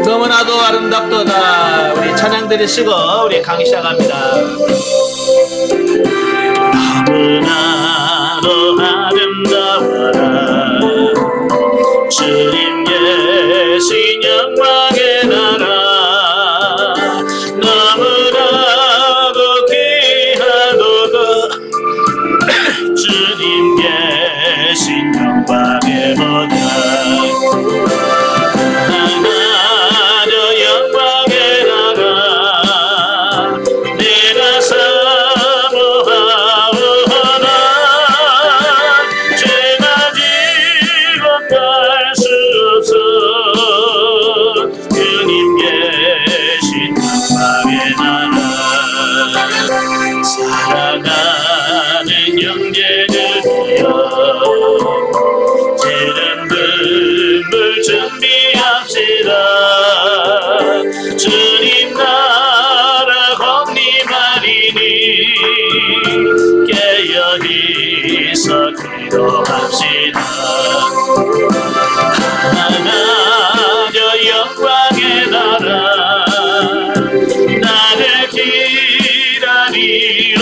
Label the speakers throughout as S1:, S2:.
S1: 너무나도 아름답도다. 우리 찬양 들으시고 우리 강의 시작합니다. 너무나도 아름다워라 주님 계신 영광의 나라 너무나도 귀하도다 주님 계신 영광의 보다 주님 나라 건립하리니 깨어있어 기도합시다. 하나여 영광의 나라 나를 기다리오니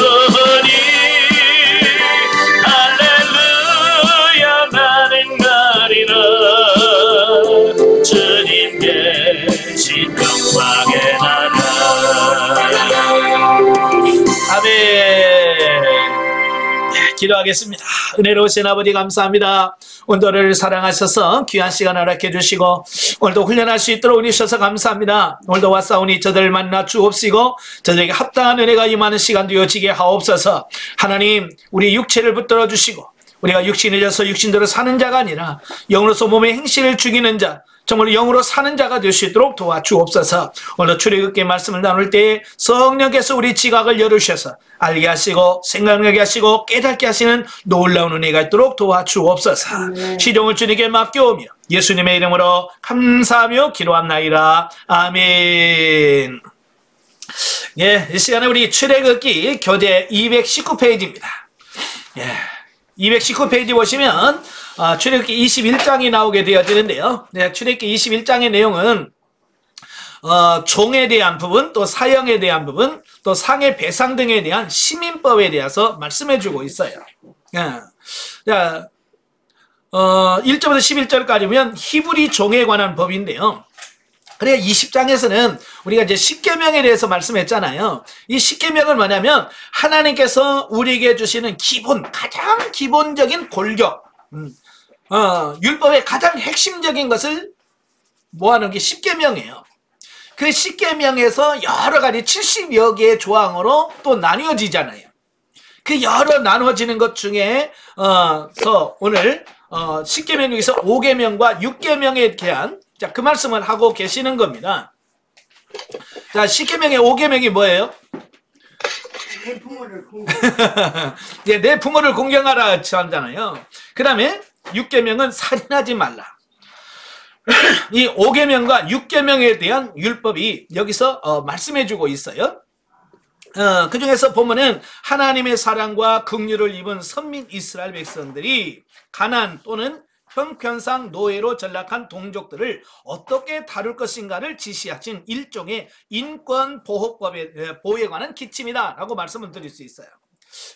S1: 할렐루야 나는 가리라 주님 계신 영광의 나라. 아멘. 기도하겠습니다. 은혜로우신 아버지 감사합니다. 오늘을 사랑하셔서 귀한 시간 허락해 주시고 오늘도 훈련할 수 있도록 은혜주셔서 감사합니다. 오늘도 왔사오니 저들을 만나 주옵시고 저들에게 합당한 은혜가 임하는 시간 되어지게 하옵소서. 하나님 우리 육체를 붙들어 주시고 우리가 육신을 져서 육신대로 사는 자가 아니라 영으로서 몸의 행실을 죽이는 자 정말 영으로 사는 자가 될 수 있도록 도와주옵소서. 오늘 출애굽기 말씀을 나눌 때에 성령께서 우리 지각을 열으셔서 알게 하시고 생각나게 하시고 깨닫게 하시는 놀라운 은혜가 있도록 도와주옵소서. 시종을 주님께 맡겨오며 예수님의 이름으로 감사하며 기도합나이다. 아멘. 예, 이 시간에 우리 출애굽기 교재 219페이지입니다. 예, 219페이지 보시면 출애굽기 21장이 나오게 되어지는데요. 네, 출애굽기 21장의 내용은 종에 대한 부분, 또 사형에 대한 부분, 또 상해 배상 등에 대한 시민법에 대해서 말씀해주고 있어요. 자, 1절부터 11절까지면 히브리 종에 관한 법인데요. 그래 20장에서는 우리가 이제 십계명에 대해서 말씀했잖아요. 이 십계명은 뭐냐면 하나님께서 우리에게 주시는 기본, 가장 기본적인 골격, 율법의 가장 핵심적인 것을 모아놓은 게 십계명이에요. 그 십계명에서 여러 가지 70여 개의 조항으로 또 나뉘어지잖아요. 그 여러 나눠지는 것 중에 오늘 십계명 중에서 5계명과 6계명에 대한 자, 그 말씀을 하고 계시는 겁니다. 자, 십계명의 5계명이 뭐예요?
S2: 내 부모를 공경.
S1: 예, 내 부모를 공경하라 하잖아요. 그 다음에 6계명은 살인하지 말라. 이 5계명과 6계명에 대한 율법이 여기서 말씀해주고 있어요. 그 중에서 보면은 하나님의 사랑과 긍휼을 입은 선민 이스라엘 백성들이 가나안 또는 형편상 노예로 전락한 동족들을 어떻게 다룰 것인가를 지시하신 일종의 인권보호법에 관한 기침이다 라고 말씀을 드릴 수 있어요.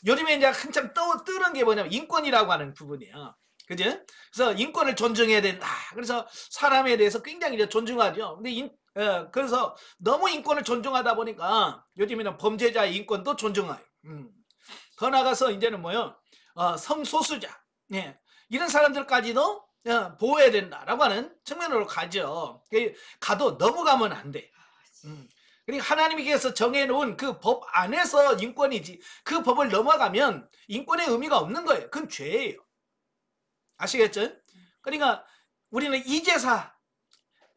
S1: 요즘에 이제 한참 뜨는 게 뭐냐면 인권이라고 하는 부분이에요. 그죠? 그래서 인권을 존중해야 된다. 그래서 사람에 대해서 굉장히 이제 존중하죠. 근데 그래서 너무 인권을 존중하다 보니까 요즘에는 범죄자의 인권도 존중해요. 더 나가서 이제는 뭐요? 성소수자. 예. 이런 사람들까지도 보호해야 된다라고 하는 측면으로 가죠. 가도 너무 가면 안 돼. 그러니까 하나님께서 정해놓은 그 법 안에서 인권이지 그 법을 넘어가면 인권의 의미가 없는 거예요. 그건 죄예요. 아시겠죠? 그러니까 우리는 이제사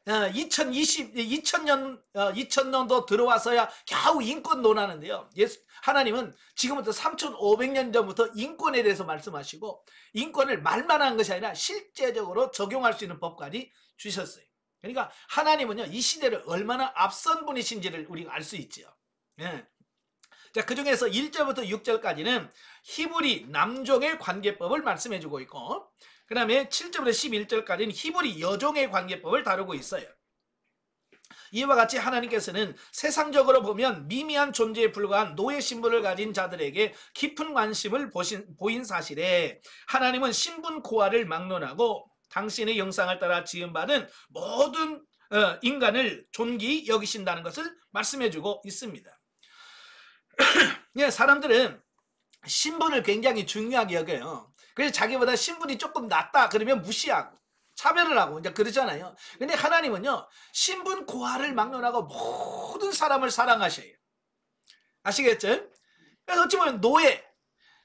S1: 2000년도 들어와서야 겨우 인권 논하는데요. 하나님은 지금부터 3500년 전부터 인권에 대해서 말씀하시고 인권을 말만 한 것이 아니라 실제적으로 적용할 수 있는 법까지 주셨어요. 그러니까 하나님은요, 이 시대를 얼마나 앞선 분이신지를 우리가 알 수 있죠. 예. 자, 그 중에서 1절부터 6절까지는 히브리 남종의 관계법을 말씀해주고 있고, 그 다음에 7절부터 11절까지는 히브리 여종의 관계법을 다루고 있어요. 이와 같이 하나님께서는 세상적으로 보면 미미한 존재에 불과한 노예 신분을 가진 자들에게 깊은 관심을 보인 사실에 하나님은 신분 고하를 막론하고 당신의 형상을 따라 지음받은 모든 인간을 존귀히 여기신다는 것을 말씀해주고 있습니다. 예, 사람들은 신분을 굉장히 중요하게 여겨요. 그래서 자기보다 신분이 조금 낮다 그러면 무시하고 차별을 하고 이제 그러잖아요. 근데 하나님은요, 신분 고하를 막론하고 모든 사람을 사랑하셔요. 아시겠죠? 그래서 어찌 보면 노예,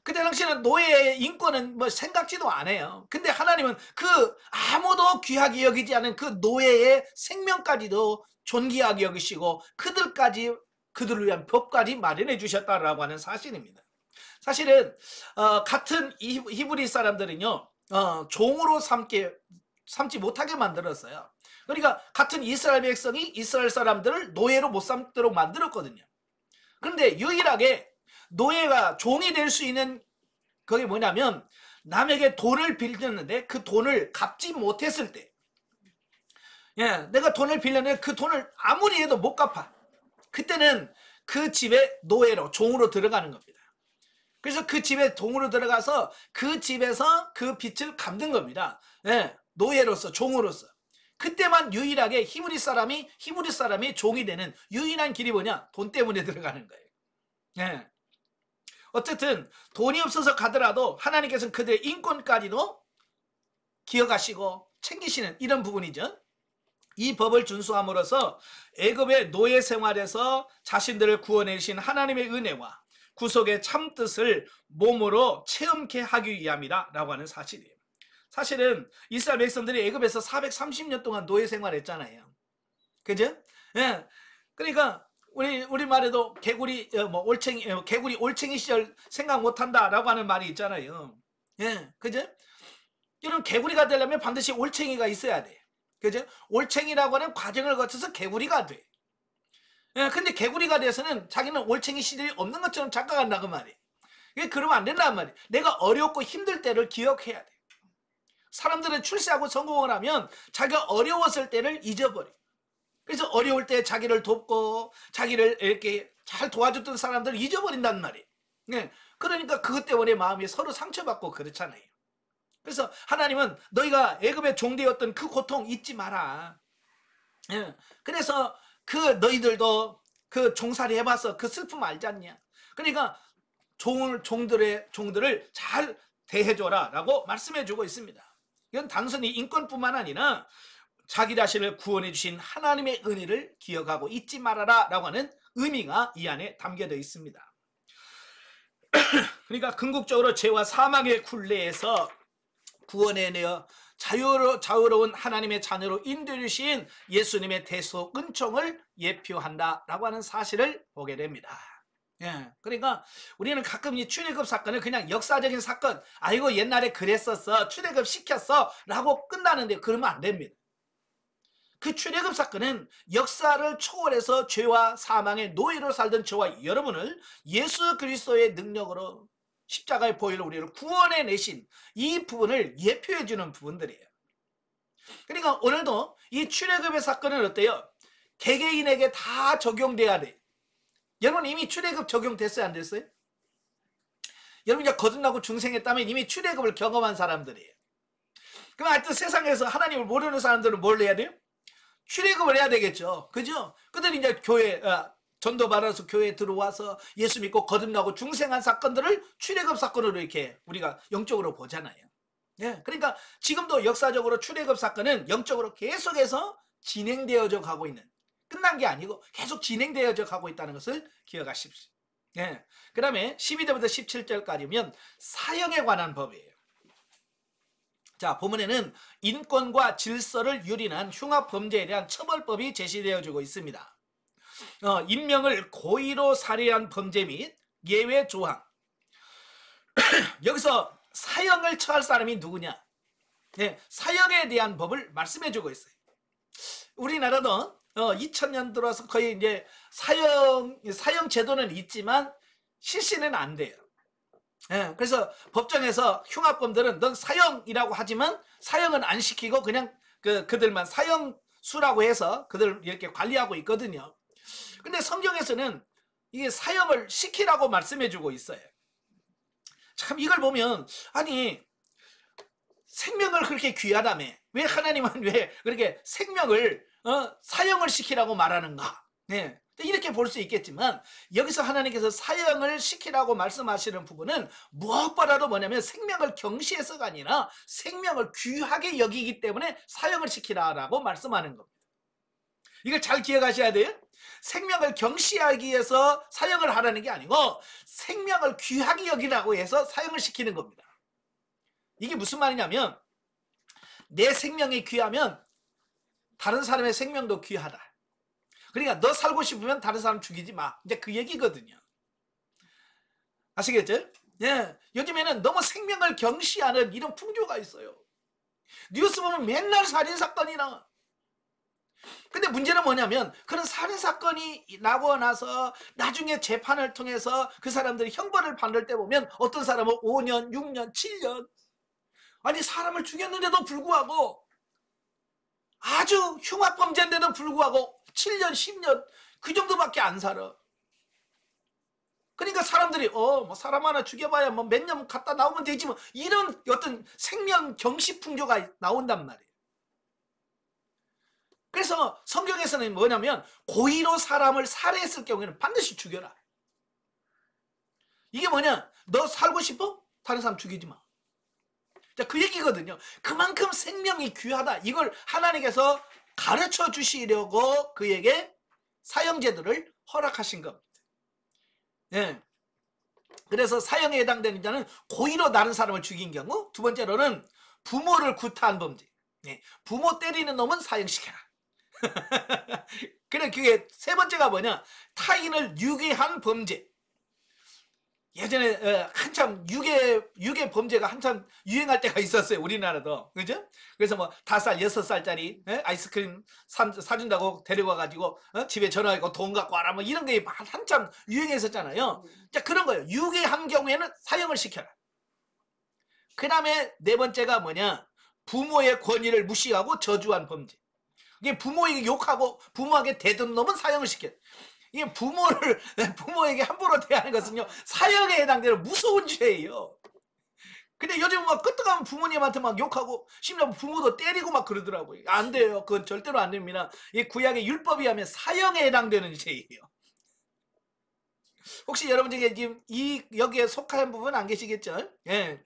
S1: 그때 당시에는 노예의 인권은 뭐 생각지도 안 해요. 근데 하나님은 그 아무도 귀하게 여기지 않은 그 노예의 생명까지도 존귀하게 여기시고 그들을 위한 법까지 마련해 주셨다라고 하는 사실입니다. 사실은 같은 히브리 사람들은요, 종으로 삼지 못하게 만들었어요. 그러니까 같은 이스라엘 백성이 이스라엘 사람들을 노예로 못 삼도록 만들었거든요. 그런데 유일하게 노예가 종이 될 수 있는 그게 뭐냐면, 남에게 돈을 빌렸는데 그 돈을 갚지 못했을 때, 예, 내가 돈을 빌렸는데 그 돈을 아무리 해도 못 갚아. 그때는 그 집에 노예로, 종으로 들어가는 겁니다. 그래서 그 집에 종으로 들어가서 그 집에서 그 빚을 갚는 겁니다. 예, 노예로서, 종으로서. 그때만 유일하게 히브리 사람이 종이 되는 유일한 길이 뭐냐? 돈 때문에 들어가는 거예요. 예. 어쨌든 돈이 없어서 가더라도 하나님께서는 그들의 인권까지도 기억하시고 챙기시는 이런 부분이죠. 이 법을 준수함으로써 애굽의 노예 생활에서 자신들을 구원해주신 하나님의 은혜와 구속의 참뜻을 몸으로 체험케 하기 위함이다 라고 하는 사실이에요. 사실은 이스라엘 백성들이 애굽에서 430년 동안 노예 생활했잖아요. 그죠? 예. 그러니까 우리 말에도 개구리 올챙이 시절 생각 못한다라고 하는 말이 있잖아요. 예, 그죠? 이런 개구리가 되려면 반드시 올챙이가 있어야 돼. 그죠? 올챙이라고 하는 과정을 거쳐서 개구리가 돼. 예, 근데 개구리가 돼서는 자기는 올챙이 시절이 없는 것처럼 착각한다고 말이에요. 그러면 안 된단 말이에요. 내가 어렵고 힘들 때를 기억해야 돼. 사람들은 출세하고 성공을 하면 자기가 어려웠을 때를 잊어버려. 그래서 어려울 때 자기를 돕고 자기를 이렇게 잘 도와줬던 사람들을 잊어버린단 말이에요. 네. 그러니까 그것 때문에 마음이 서로 상처받고 그렇잖아요. 그래서 하나님은 너희가 애굽의 종되었던 그 고통 잊지 마라. 네. 그래서 그 너희들도 그 종살이 해봐서 그 슬픔 알지 않냐. 그러니까 종들을 잘 대해줘라 라고 말씀해주고 있습니다. 이건 단순히 인권뿐만 아니라 자기 자신을 구원해 주신 하나님의 은혜를 기억하고 잊지 말아라 라고 하는 의미가 이 안에 담겨져 있습니다. 그러니까 궁극적으로 죄와 사망의 굴레에서 구원해내어 자유로운 하나님의 자녀로 인도해 주신 예수님의 대속 은총을 예표한다 라고 하는 사실을 보게 됩니다. 예, 그러니까 우리는 가끔 이 출애굽 사건을 그냥 역사적인 사건, 아이고 옛날에 그랬었어, 출애굽 시켰어 라고 끝나는데 그러면 안 됩니다. 그 출애굽 사건은 역사를 초월해서 죄와 사망의 노예로 살던 저와 여러분을 예수 그리스도의 능력으로 십자가의 보혈로 우리를 구원해 내신 이 부분을 예표해 주는 부분들이에요. 그러니까 오늘도 이 출애굽의 사건은 어때요? 개개인에게 다 적용돼야 돼. 여러분 이미 출애굽 적용됐어요, 안 됐어요? 여러분 이제 거듭나고 중생했다면 이미 출애굽을 경험한 사람들이에요. 그럼 하여튼 세상에서 하나님을 모르는 사람들은 뭘 해야 돼요? 출애굽을 해야 되겠죠. 그죠? 그들이 이제 전도 받아서 교회에 들어와서 예수 믿고 거듭나고 중생한 사건들을 출애굽 사건으로 이렇게 우리가 영적으로 보잖아요. 예. 그러니까 지금도 역사적으로 출애굽 사건은 영적으로 계속해서 진행되어져 가고 있는, 끝난 게 아니고 계속 진행되어져 가고 있다는 것을 기억하십시오. 예. 그 다음에 12절부터 17절까지면 사형에 관한 법이에요. 자, 본문에는 인권과 질서를 유린한 흉악 범죄에 대한 처벌법이 제시되어지고 있습니다. 인명을 고의로 살해한 범죄 및 예외 조항. 여기서 사형을 처할 사람이 누구냐? 네, 사형에 대한 법을 말씀해주고 있어요. 우리나라도 2000년 들어서 거의 이제 사형 제도는 있지만 실시는 안 돼요. 예, 그래서 법정에서 흉악범들은 넌 사형이라고 하지만 사형은 안 시키고 그냥 그들만 사형수라고 해서 그들 이렇게 관리하고 있거든요. 근데 성경에서는 이게 사형을 시키라고 말씀해주고 있어요. 참 이걸 보면 아니 생명을 그렇게 귀하다며 왜 하나님은 왜 그렇게 생명을 사형을 시키라고 말하는가? 네. 이렇게 볼 수 있겠지만 여기서 하나님께서 사형을 시키라고 말씀하시는 부분은 무엇보다도 뭐냐면 생명을 경시해서가 아니라 생명을 귀하게 여기기 때문에 사형을 시키라라고 말씀하는 겁니다. 이걸 잘 기억하셔야 돼요. 생명을 경시하기 위해서 사형을 하라는 게 아니고 생명을 귀하게 여기라고 해서 사형을 시키는 겁니다. 이게 무슨 말이냐면 내 생명이 귀하면 다른 사람의 생명도 귀하다. 그러니까 너 살고 싶으면 다른 사람 죽이지 마. 이제 그 얘기거든요. 아시겠죠? 예. 요즘에는 너무 생명을 경시하는 이런 풍조가 있어요. 뉴스 보면 맨날 살인사건이 나와. 근데 문제는 뭐냐면 그런 살인사건이 나고 나서 나중에 재판을 통해서 그 사람들이 형벌을 받을 때 보면 어떤 사람은 5년, 6년, 7년 아니 사람을 죽였는데도 불구하고 아주 흉악범죄인데도 불구하고 7년, 10년 그 정도밖에 안 살아. 그러니까 사람들이 뭐 사람 하나 죽여봐야 뭐 몇 년 갔다 나오면 되지 뭐 이런 어떤 생명 경시 풍조가 나온단 말이에요. 그래서 성경에서는 뭐냐면 고의로 사람을 살해했을 경우에는 반드시 죽여라. 이게 뭐냐? 너 살고 싶어? 다른 사람 죽이지 마. 자, 그 얘기거든요. 그만큼 생명이 귀하다. 이걸 하나님께서 가르쳐 주시려고 그에게 사형제도를 허락하신 겁니다. 예. 그래서 사형에 해당되는 자는 고의로 다른 사람을 죽인 경우, 두 번째로는 부모를 구타한 범죄. 예. 부모 때리는 놈은 사형시켜라. 그래, 그게 세 번째가 뭐냐? 타인을 유괴한 범죄. 예전에 한참 유괴 범죄가 한참 유행할 때가 있었어요. 우리나라도. 그죠? 그래서 뭐 5살, 6살짜리 아이스크림 사준다고 데려와가지고 집에 전화하고 돈 갖고 와라 뭐 이런 게 한참 유행했었잖아요. 자, 그런 거예요. 유괴한 경우에는 사형을 시켜라. 그 다음에 네 번째가 뭐냐? 부모의 권위를 무시하고 저주한 범죄. 이게 부모에게 욕하고 부모에게 대든 놈은 사형을 시켜요. 이게 부모에게 함부로 대하는 것은요, 사형에 해당되는 무서운 죄예요. 근데 요즘 막 끄떡하면 부모님한테 막 욕하고, 심지어 부모도 때리고 막 그러더라고요. 안 돼요. 그건 절대로 안 됩니다. 이 구약의 율법이 하면 사형에 해당되는 죄예요. 혹시 여러분 중에 지금 여기에 속한 부분 안 계시겠죠? 예.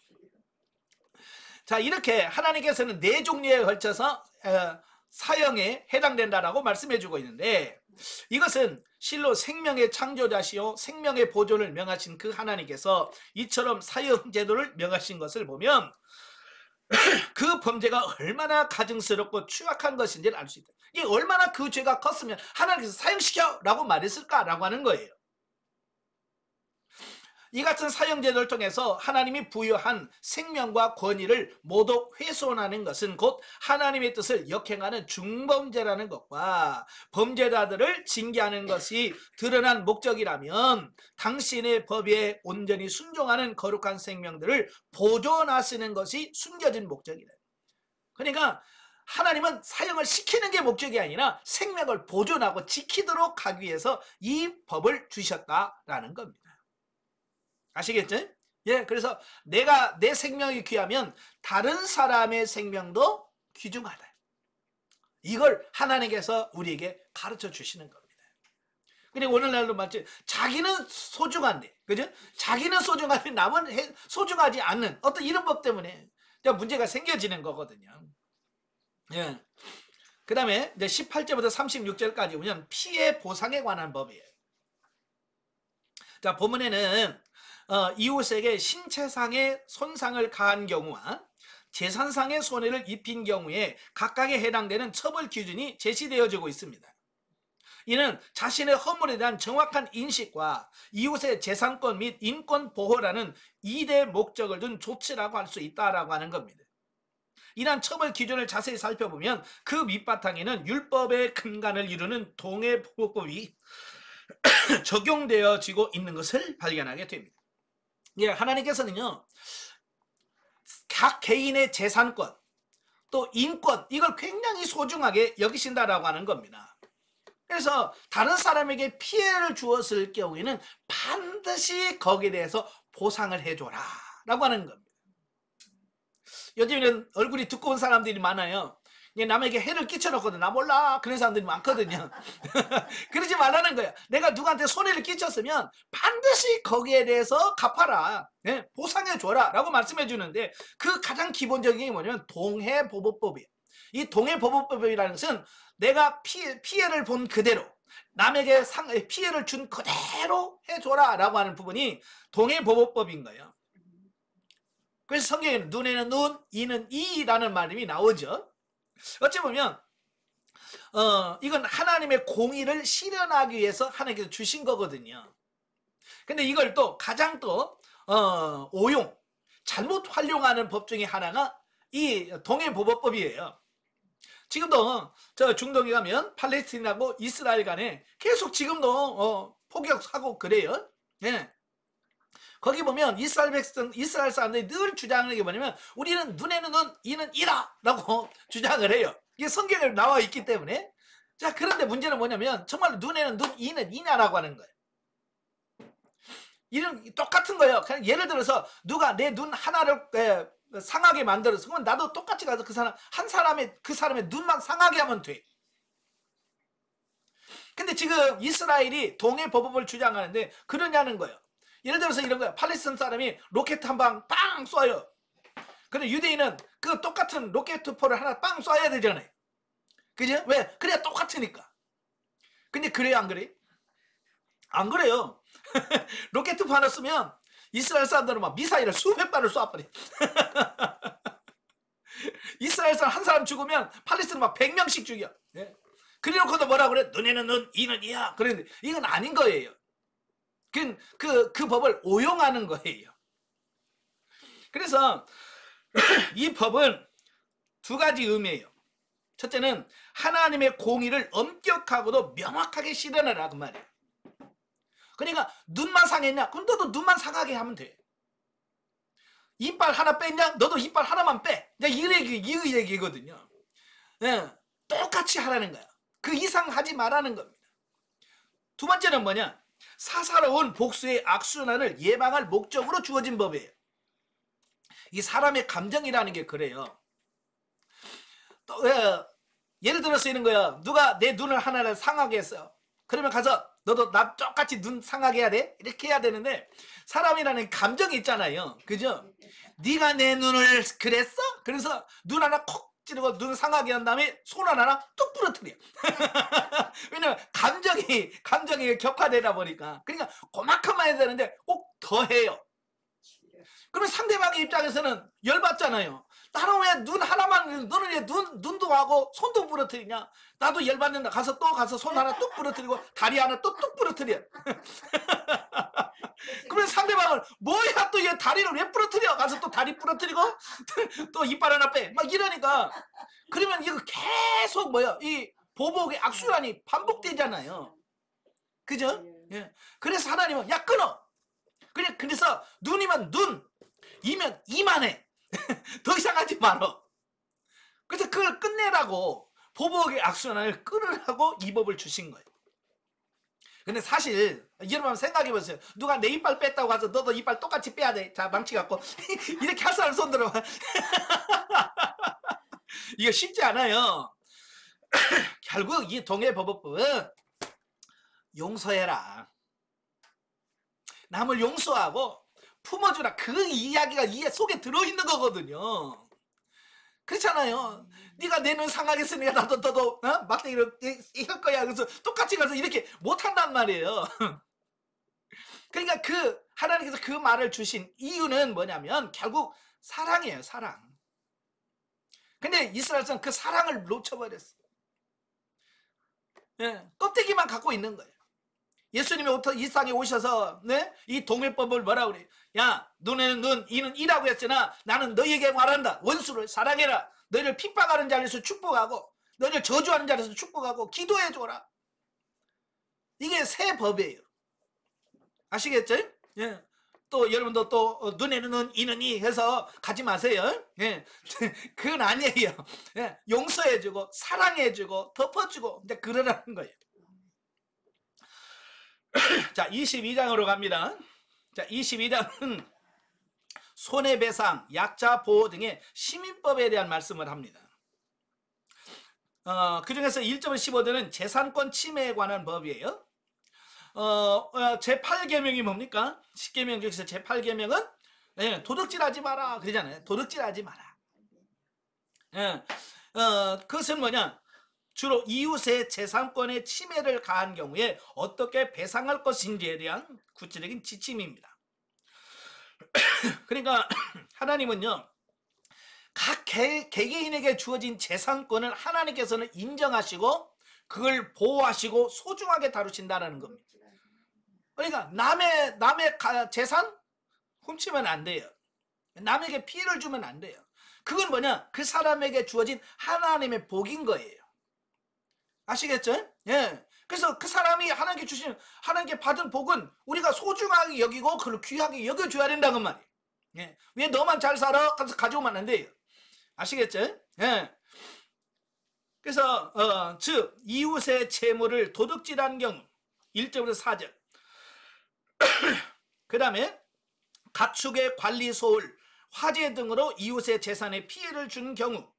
S1: 자, 이렇게 하나님께서는 4종류에 걸쳐서, 사형에 해당된다라고 말씀해주고 있는데 이것은 실로 생명의 창조자시요 생명의 보존을 명하신 그 하나님께서 이처럼 사형 제도를 명하신 것을 보면 그 범죄가 얼마나 가증스럽고 추악한 것인지를 알 수 있다. 이게 얼마나 그 죄가 컸으면 하나님께서 사형시켜 라고 말했을까라고 하는 거예요. 이 같은 사형제도를 통해서 하나님이 부여한 생명과 권위를 모두 훼손하는 것은 곧 하나님의 뜻을 역행하는 중범죄라는 것과 범죄자들을 징계하는 것이 드러난 목적이라면 당신의 법에 온전히 순종하는 거룩한 생명들을 보존하시는 것이 숨겨진 목적이다. 그러니까 하나님은 사형을 시키는 게 목적이 아니라 생명을 보존하고 지키도록 하기 위해서 이 법을 주셨다라는 겁니다. 아시겠죠? 예, 그래서 내 생명이 귀하면 다른 사람의 생명도 귀중하다. 이걸 하나님께서 우리에게 가르쳐 주시는 겁니다. 근데 오늘날도 맞지? 자기는 소중한데, 그죠? 자기는 소중한데 남은 소중하지 않는 어떤 이런 법 때문에 문제가 생겨지는 거거든요. 예. 그 다음에 이제 18절부터 36절까지 보면 피해 보상에 관한 법이에요. 자, 본문에는 이웃에게 신체상의 손상을 가한 경우와 재산상의 손해를 입힌 경우에 각각에 해당되는 처벌 기준이 제시되어지고 있습니다. 이는 자신의 허물에 대한 정확한 인식과 이웃의 재산권 및 인권 보호라는 2대 목적을 둔 조치라고 할 수 있다라고 하는 겁니다. 이러한 처벌 기준을 자세히 살펴보면 그 밑바탕에는 율법의 근간을 이루는 동해보호법이 적용되어지고 있는 것을 발견하게 됩니다. 예, 하나님께서는요, 각 개인의 재산권, 또 인권, 이걸 굉장히 소중하게 여기신다라고 하는 겁니다. 그래서 다른 사람에게 피해를 주었을 경우에는 반드시 거기에 대해서 보상을 해줘라 라고 하는 겁니다. 요즘에는 얼굴이 두꺼운 사람들이 많아요. 남에게 해를 끼쳐놓거든. 나 몰라. 그런 사람들이 많거든요. 그러지 말라는 거야. 내가 누구한테 손해를 끼쳤으면 반드시 거기에 대해서 갚아라. 네? 보상해줘라 라고 말씀해 주는데, 그 가장 기본적인 게 뭐냐면 동해보복법이에요. 이 동해보복법이라는 것은 내가 피해를 본 그대로, 남에게 피해를 준 그대로 해줘라 라고 하는 부분이 동해보복법인 거예요. 그래서 성경에는 눈에는 눈, 이는 이라는 말이 나오죠. 어찌 보면 이건 하나님의 공의를 실현하기 위해서 하나님께서 주신 거거든요. 근데 이걸 또 가장 또 오용, 잘못 활용하는 법 중에 하나가 이 동해보복법이에요. 지금도 저 중동에 가면 팔레스틴하고 이스라엘 간에 계속 지금도 폭격하고 그래요. 네. 거기 보면 이스라엘 사람들이 늘 주장하는 게 뭐냐면, 우리는 눈에는 눈, 이는 이라 라고 주장을 해요. 이게 성경에 나와 있기 때문에. 자, 그런데 문제는 뭐냐면, 정말 눈에는 눈, 이는 이냐라고 하는 거예요. 이는 똑같은 거예요. 그냥 예를 들어서 누가 내 눈 하나를 상하게 만들어서, 그러면 나도 똑같이 가서 그 사람의 눈만 상하게 하면 돼. 근데 지금 이스라엘이 동해보복을 주장하는데 그러냐는 거예요. 예를 들어서 이런 거야. 팔레스타인 사람이 로켓 한 방 빵 쏴요. 근데 유대인은 그 똑같은 로켓포를 하나 빵 쏴야 되잖아요. 그죠? 왜? 그래야 똑같으니까. 근데 그래요, 안 그래? 안 그래요. 로켓포 하나 쓰면 이스라엘 사람들은 막 미사일을 수백 발을 쏴버려. 이스라엘 사람 한 사람 죽으면 팔레스타인 막 100명씩 죽여. 네. 그래놓고도 뭐라 그래? 눈에는 눈, 이는 이야. 그런데 이건 아닌 거예요. 그 법을 오용하는 거예요. 그래서 이 법은 두 가지 의미예요. 첫째는 하나님의 공의를 엄격하고도 명확하게 실현하라 그 말이에요. 그러니까 눈만 상했냐? 그럼 너도 눈만 상하게 하면 돼. 이빨 하나 뺐냐? 너도 이빨 하나만 빼. 이 얘기거든요. 네, 똑같이 하라는 거야. 그 이상 하지 말라는 겁니다. 두 번째는 뭐냐? 사사로운 복수의 악순환을 예방할 목적으로 주어진 법이에요. 이 사람의 감정이라는 게 그래요. 또 예를 들어서 이런 거야. 누가 내 눈을 하나를 상하게 했어요. 그러면 가서 너도 나 똑같이 눈 상하게 해야 돼? 이렇게 해야 되는데, 사람이라는 감정이 있잖아요. 그죠? 네가 내 눈을 그랬어? 그래서 눈 하나 콕 찌르고 눈 상하게 한 다음에 손 하나 뚝 부러뜨려. 왜냐면 감정이 격화되다 보니까. 그러니까 그만큼만 해야 되는데 꼭 더 해요. 그러면 상대방의 입장에서는 열받잖아요. 나는 왜 눈 하나만, 너는 왜 눈도 하고 손도 부러뜨리냐? 나도 열받는다. 가서 손 하나 뚝 부러뜨리고 다리 하나 또 뚝 부러뜨려. 그러면 상대방을 뭐야, 또 얘 다리를 왜 부러뜨려? 가서 또 다리 부러뜨리고 또 이빨 하나 빼. 막 이러니까. 그러면 이거 계속 이 보복의 악순환이 반복되잖아요. 그죠? 예. 그래서 하나님은 야 끊어. 그래서 눈이면 눈, 이면 이만 해. 더 이상 하지 말어. 그래서 그걸 끝내라고, 보복의 악순환을 끊으라고 이 법을 주신 거예요. 근데 사실 여러분 한번 생각해 보세요. 누가 내 이빨 뺐다고 가서 너도 이빨 똑같이 빼야 돼. 자, 망치 갖고 이렇게 할 사람 손 들어봐. 이거 쉽지 않아요. 결국 이 동해보복법은 용서해라, 남을 용서하고 품어주라, 그 이야기가 이 속에 들어있는 거거든요. 그렇잖아요. 네가 내 눈 상하게 했으니까 너도 막대기로 할 거야. 그래서 똑같이 가서 이렇게 못한단 말이에요. 그러니까 하나님께서 그 말을 주신 이유는 뭐냐면 결국 사랑이에요. 사랑. 근데 이스라엘은 그 사랑을 놓쳐버렸어. 예, 껍데기만 갖고 있는 거예요. 예수님이 이 땅에 오셔서 이 동해법을 뭐라 그래? 야, 눈에는 눈, 이는 이라고 했잖아. 나는 너희에게 말한다. 원수를 사랑해라. 너희를 핍박하는 자리에서 축복하고, 너희를 저주하는 자리에서 축복하고, 기도해줘라. 이게 새 법이에요. 아시겠죠? 예. 또 여러분도 또 눈에는 이느니 해서 가지 마세요. 예. 그건 아니에요. 예. 용서해주고 사랑해주고 덮어주고 이제 그러라는 거예요. 자, 22장으로 갑니다. 자, 22장은 손해배상, 약자 보호 등의 시민법에 대한 말씀을 합니다. 그 중에서 1.15조는 재산권 침해에 관한 법이에요. 제8계명이 뭡니까? 10계명 중에서 제8계명은 예, 도둑질하지 마라 그러잖아요. 도둑질하지 마라. 예, 그것은 뭐냐? 주로 이웃의 재산권의 침해를 가한 경우에 어떻게 배상할 것인지에 대한 구체적인 지침입니다. 그러니까 하나님은요, 각 개개인에게 주어진 재산권을 하나님께서는 인정하시고 그걸 보호하시고 소중하게 다루신다는 겁니다. 그러니까 남의 재산 훔치면 안 돼요. 남에게 피해를 주면 안 돼요. 그건 뭐냐? 그 사람에게 주어진 하나님의 복인 거예요. 아시겠죠? 예. 그래서 그 사람이 하나님께 주신, 하나님께 받은 복은 우리가 소중하게 여기고 그걸 귀하게 여겨줘야 된다는 말이에요. 예. 왜 너만 잘 살아? 가서 가져오면 안 돼요. 아시겠죠? 예. 그래서, 즉, 이웃의 재물을 도둑질한 경우, 1절부터 4절. 그 다음에, 가축의 관리 소홀, 화재 등으로 이웃의 재산에 피해를 준 경우,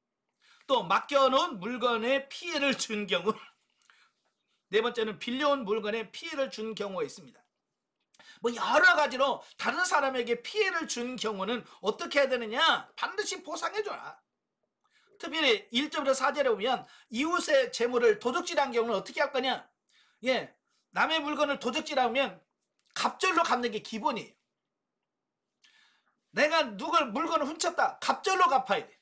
S1: 또 맡겨놓은 물건에 피해를 준 경우, 네 번째는 빌려온 물건에 피해를 준 경우가 있습니다. 뭐 여러 가지로 다른 사람에게 피해를 준 경우는 어떻게 해야 되느냐? 반드시 보상해줘라. 특별히 1절부터 4절에 보면 이웃의 재물을 도둑질한 경우는 어떻게 할 거냐? 예, 남의 물건을 도둑질하면 갑절로 갚는 게 기본이에요. 내가 누굴 물건을 훔쳤다. 갑절로 갚아야 돼.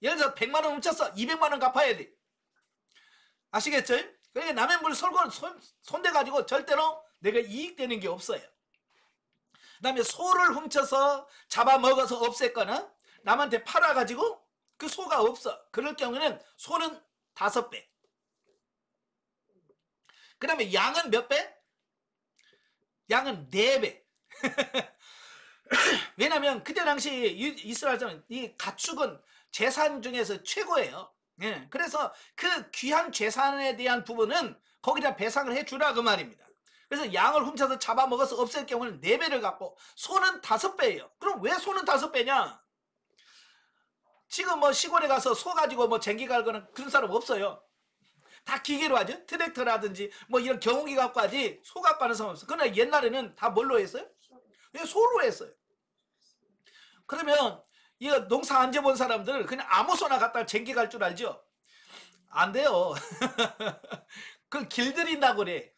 S1: 예를 들어서 100만 원 훔쳤어. 200만 원 갚아야 돼. 아시겠죠? 그러니까 남의 물 손대가지고 절대로 내가 이익되는 게 없어요. 그 다음에 소를 훔쳐서 잡아먹어서 없앴거나 남한테 팔아가지고 그 소가 없어. 그럴 경우에는 소는 5배. 그 다음에 양은 몇 배? 양은 4배. 왜냐면 그때 당시 이스라엘 사람은 이 가축은 재산 중에서 최고예요. 예. 그래서 그 귀한 재산에 대한 부분은 거기다 배상을 해주라 그 말입니다. 그래서 양을 훔쳐서 잡아먹어서 없앨 경우는 4배를 갚고 소는 5배예요. 그럼 왜 소는 5배냐? 지금 뭐 시골에 가서 소 가지고 뭐 쟁기 갈거나 그런 사람 없어요. 다 기계로 하죠. 트랙터라든지 뭐 이런 경운기 갖고 하지 소 갖고 하는 사람 없어요. 그러나 옛날에는 다 뭘로 했어요? 왜 소로 했어요? 그러면 이거 농사 안 지어본 사람들은 그냥 아무 소나 갖다 쟁기 갈 줄 알죠? 안 돼요. 그걸 길들인다고 그래.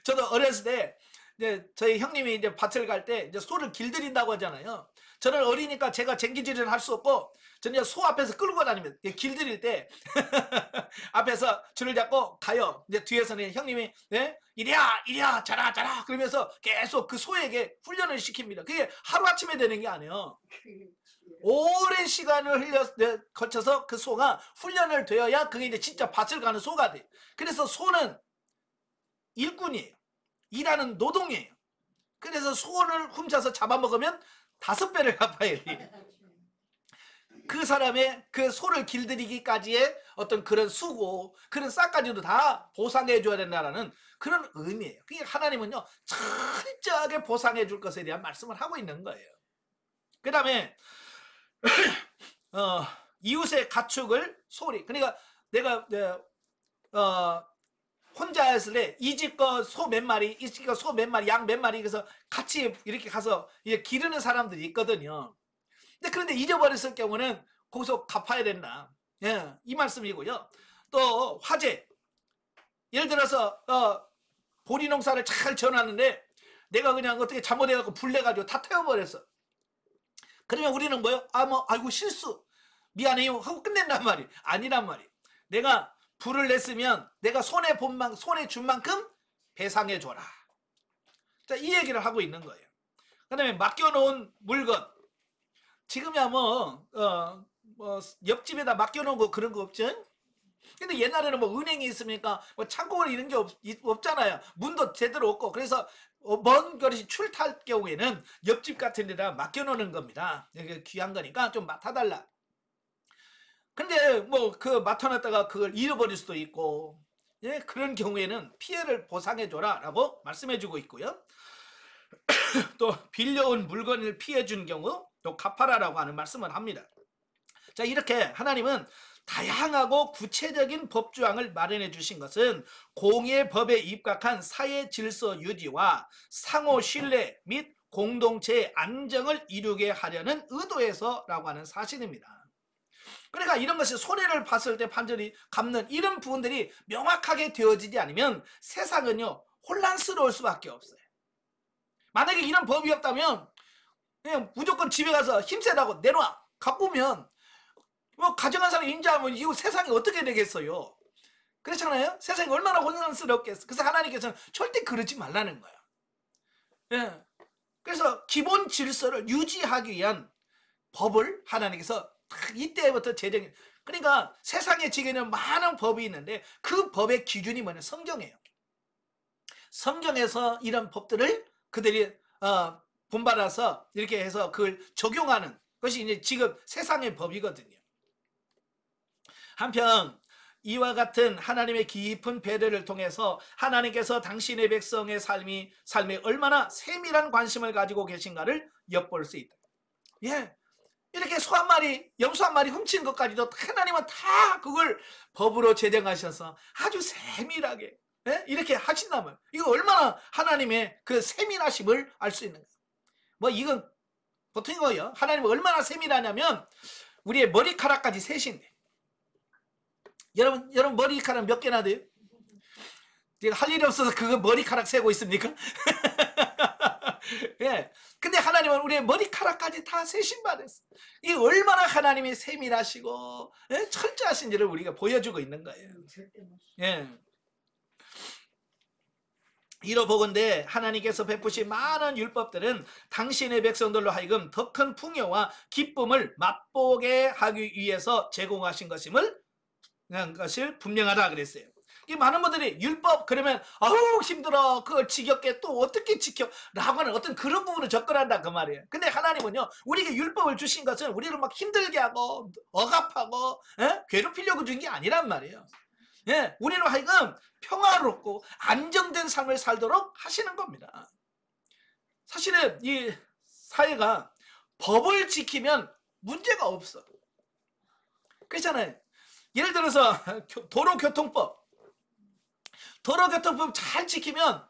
S1: 저도 어렸을 때 이제 저희 형님이 이제 밭을 갈 때 이제 소를 길들인다고 하잖아요. 저는 어리니까 제가 쟁기질을 할 수 없고 저는 소 앞에서 끌고 다니면 길들일 때 앞에서 줄을 잡고 가요. 이제 뒤에서는 형님이 네? 이리야 자라 그러면서 계속 그 소에게 훈련을 시킵니다. 그게 하루아침에 되는 게 아니에요. 오랜 시간을 거쳐서 그 소가 훈련을 되어야 그게 이제 진짜 밭을 가는 소가 돼. 그래서 소는 일꾼이에요. 일하는 노동이에요. 그래서 소를 훔쳐서 잡아먹으면 5배를 갚아야 돼. 그 사람의 그 소를 길들이기까지의 어떤 그런 수고, 그런 싹까지도 다 보상해 줘야 된다는 그런 의미예요. 그게 하나님은요, 철저하게 보상해 줄 것에 대한 말씀을 하고 있는 거예요. 그 다음에, 이웃의 가축을 소홀히, 그러니까 내가, 혼자 했을 때 이 집 거 소 몇 마리, 이 집 거 소 몇 마리, 양 몇 마리, 그래서 같이 이렇게 가서 이제 기르는 사람들이 있거든요. 그런데 잊어버렸을 경우는 거기서 갚아야 된다. 예, 이 말씀이고요. 또 화재. 예를 들어서 보리 농사를 잘 지어놨는데 내가 그냥 어떻게 잘못해갖고 불 내가지고 다 태워버렸어. 그러면 우리는 뭐요? 아이고 실수. 미안해요 하고 끝낸단 말이에요. 아니란 말이에요. 내가 불을 냈으면 내가 손해 준 만큼 배상해줘라. 자, 이 얘기를 하고 있는 거예요. 그 다음에 맡겨놓은 물건. 지금이야 옆집에다 맡겨놓은 거 그런 거 없죠? 근데 옛날에는 뭐 은행이 있으니까 뭐 창고를 이런 게 없잖아요. 문도 제대로 없고. 그래서 먼 거리 출탈 경우에는 옆집 같은 데다 맡겨놓는 겁니다. 귀한 거니까 좀 맡아달라. 근데 뭐 그 맡아놨다가 그걸 잃어버릴 수도 있고, 예, 그런 경우에는 피해를 보상해줘라 라고 말씀해주고 있고요. 또 빌려온 물건을 피해준 경우 또 갚아라라고 하는 말씀을 합니다. 자, 이렇게 하나님은 다양하고 구체적인 법조항을 마련해 주신 것은 공예법에 입각한 사회 질서 유지와 상호 신뢰 및 공동체의 안정을 이루게 하려는 의도에서라고 하는 사실입니다. 그러니까 이런 것이 손해를 봤을 때 판전이 갚는 이런 부분들이 명확하게 되어지지 않으면 세상은요 혼란스러울 수밖에 없어요. 만약에 이런 법이 없다면 그냥 무조건 집에 가서 힘세다고 내놔 갖고 오면 뭐 가정한 사람 인자하면 이거 세상이 어떻게 되겠어요? 그렇잖아요? 세상이 얼마나 혼란스럽겠어. 그래서 하나님께서는 절대 그러지 말라는 거야. 예. 그래서 기본 질서를 유지하기 위한 법을 하나님께서 이때부터 제정해. 그러니까 세상에 지금은 많은 법이 있는데 그 법의 기준이 뭐냐? 성경이에요. 성경에서 이런 법들을 그들이 본받아서 이렇게 해서 그걸 적용하는 것이 이제 지금 세상의 법이거든요. 한편 이와 같은 하나님의 깊은 배려를 통해서 하나님께서 당신의 백성의 삶에 얼마나 세밀한 관심을 가지고 계신가를 엿볼 수 있다. 예, 이렇게 소 한 마리, 염소 한 마리 훔친 것까지도 하나님은 다 그걸 법으로 제정하셔서 아주 세밀하게, 예? 이렇게 하신다면 이거 얼마나 하나님의 그 세밀하심을 알 수 있는가. 뭐 이건 보통인 거예요. 하나님은 얼마나 세밀하냐면 우리의 머리카락까지 세신대. 여러분 머리카락 몇 개나 돼요? 제가 할 일이 없어서 그거 머리카락 세고 있습니까? 예. 근데 하나님은 우리의 머리카락까지 다 세신 바 됐어. 이 얼마나 하나님이 세밀하시고, 예? 철저하신지를 우리가 보여주고 있는 거예요. 예. 이로보건대 하나님께서 베푸신 많은 율법들은 당신의 백성들로 하여금 더 큰 풍요와 기쁨을 맛보게 하기 위해서 제공하신 것임을 분명하다 그랬어요. 이 많은 분들이 율법 그러면 아우 힘들어 그걸 지겹게 또 어떻게 지켜 라고 하는 어떤 그런 부분을 접근한다 그 말이에요. 근데 하나님은요 우리에게 율법을 주신 것은 우리를 막 힘들게 하고 억압하고 괴롭히려고 준 게 아니란 말이에요. 예, 우리로 하여금 평화롭고 안정된 삶을 살도록 하시는 겁니다. 사실은 이 사회가 법을 지키면 문제가 없어. 그렇잖아요. 예를 들어서 도로교통법 잘 지키면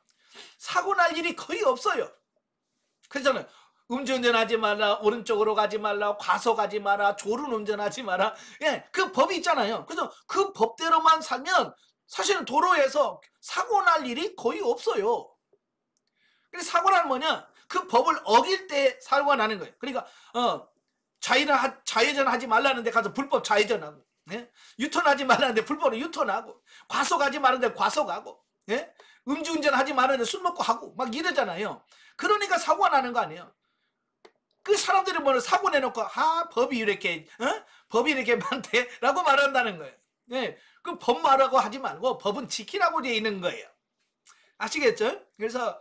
S1: 사고 날 일이 거의 없어요. 그렇잖아요. 음주운전하지 말라, 오른쪽으로 가지 말라, 과속하지 마라, 졸음운전하지 마라. 예, 그 법이 있잖아요. 그래서 그 법대로만 살면 사실은 도로에서 사고 날 일이 거의 없어요. 그래서 사고 나는 뭐냐? 그 법을 어길 때 사고가 나는 거예요. 그러니까 좌회전하지 말라는데 가서 불법 좌회전하고, 예? 유턴하지 말라는데 불법으로 유턴하고, 과속하지 말라는데 과속하고, 예? 음주운전하지 말라는데 술 먹고 하고 막 이러잖아요. 그러니까 사고가 나는 거 아니에요. 그 사람들은 뭐 사고 내놓고 법이 이렇게 법이 이렇게 많대라고 말한다는 거예요. 예, 그 법 말하고 하지 말고 법은 지키라고 되어 있는 거예요. 아시겠죠? 그래서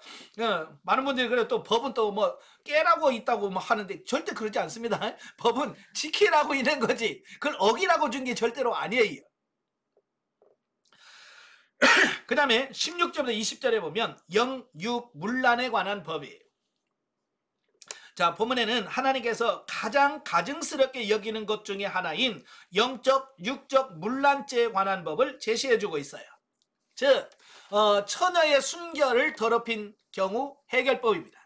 S1: 많은 분들이 그래 또 법은 또 뭐 깨라고 있다고 뭐 하는데 절대 그러지 않습니다. 법은 지키라고 있는 거지 그걸 어기라고 준 게 절대로 아니에요. 그 다음에 16절부터 20절에 보면 영육문란에 관한 법이에요. 자, 본문에는 하나님께서 가장 가증스럽게 여기는 것 중에 하나인 영적, 육적 문란죄에 관한 법을 제시해주고 있어요. 즉 처녀의 순결을 더럽힌 경우 해결법입니다.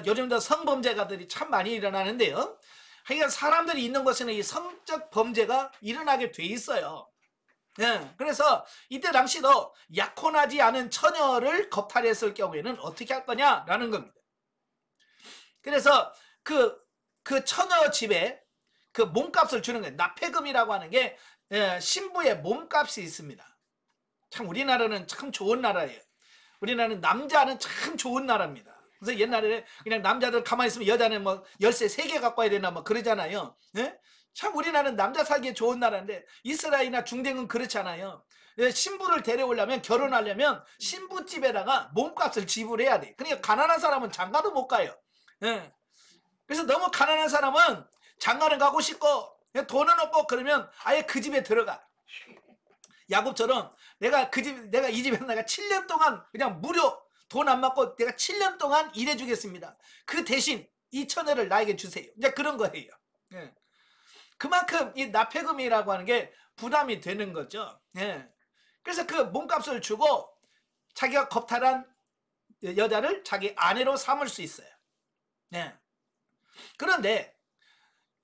S1: 요즘도 성범죄가들이 참 많이 일어나는데요. 하여간 사람들이 있는 곳에는 이 성적 범죄가 일어나게 돼 있어요. 그래서 이때 당시도 약혼하지 않은 처녀를 겁탈했을 경우에는 어떻게 할 거냐라는 겁니다. 그래서 그 처녀 집에 그 몸값을 주는 거예요. 납폐금이라고 하는 게 신부의 몸값이 있습니다. 참 우리나라는 참 좋은 나라예요. 우리나라는 남자는 참 좋은 나라입니다. 그래서 옛날에 그냥 남자들 가만히 있으면 여자는 뭐 열쇠 3개 갖고 와야 되나 뭐 그러잖아요. 참 우리나라는 남자 살기에 좋은 나라인데 이스라엘이나 중동은 그렇지 않아요. 신부를 데려오려면, 결혼하려면 신부집에다가 몸값을 지불해야 돼. 그러니까 가난한 사람은 장가도 못 가요. 예. 그래서 너무 가난한 사람은 장가는 가고 싶고 돈은 없고 그러면 아예 그 집에 들어가. 야곱처럼 내가 이 집에서 내가 7년 동안 그냥 무료 돈 안 받고 내가 7년 동안 일해주겠습니다. 그 대신 이 처녀를 나에게 주세요. 이제 그런 거예요. 예. 그만큼 이 납폐금이라고 하는 게 부담이 되는 거죠. 예. 그래서 그 몸값을 주고 자기가 겁탈한 여자를 자기 아내로 삼을 수 있어요. 예. 그런데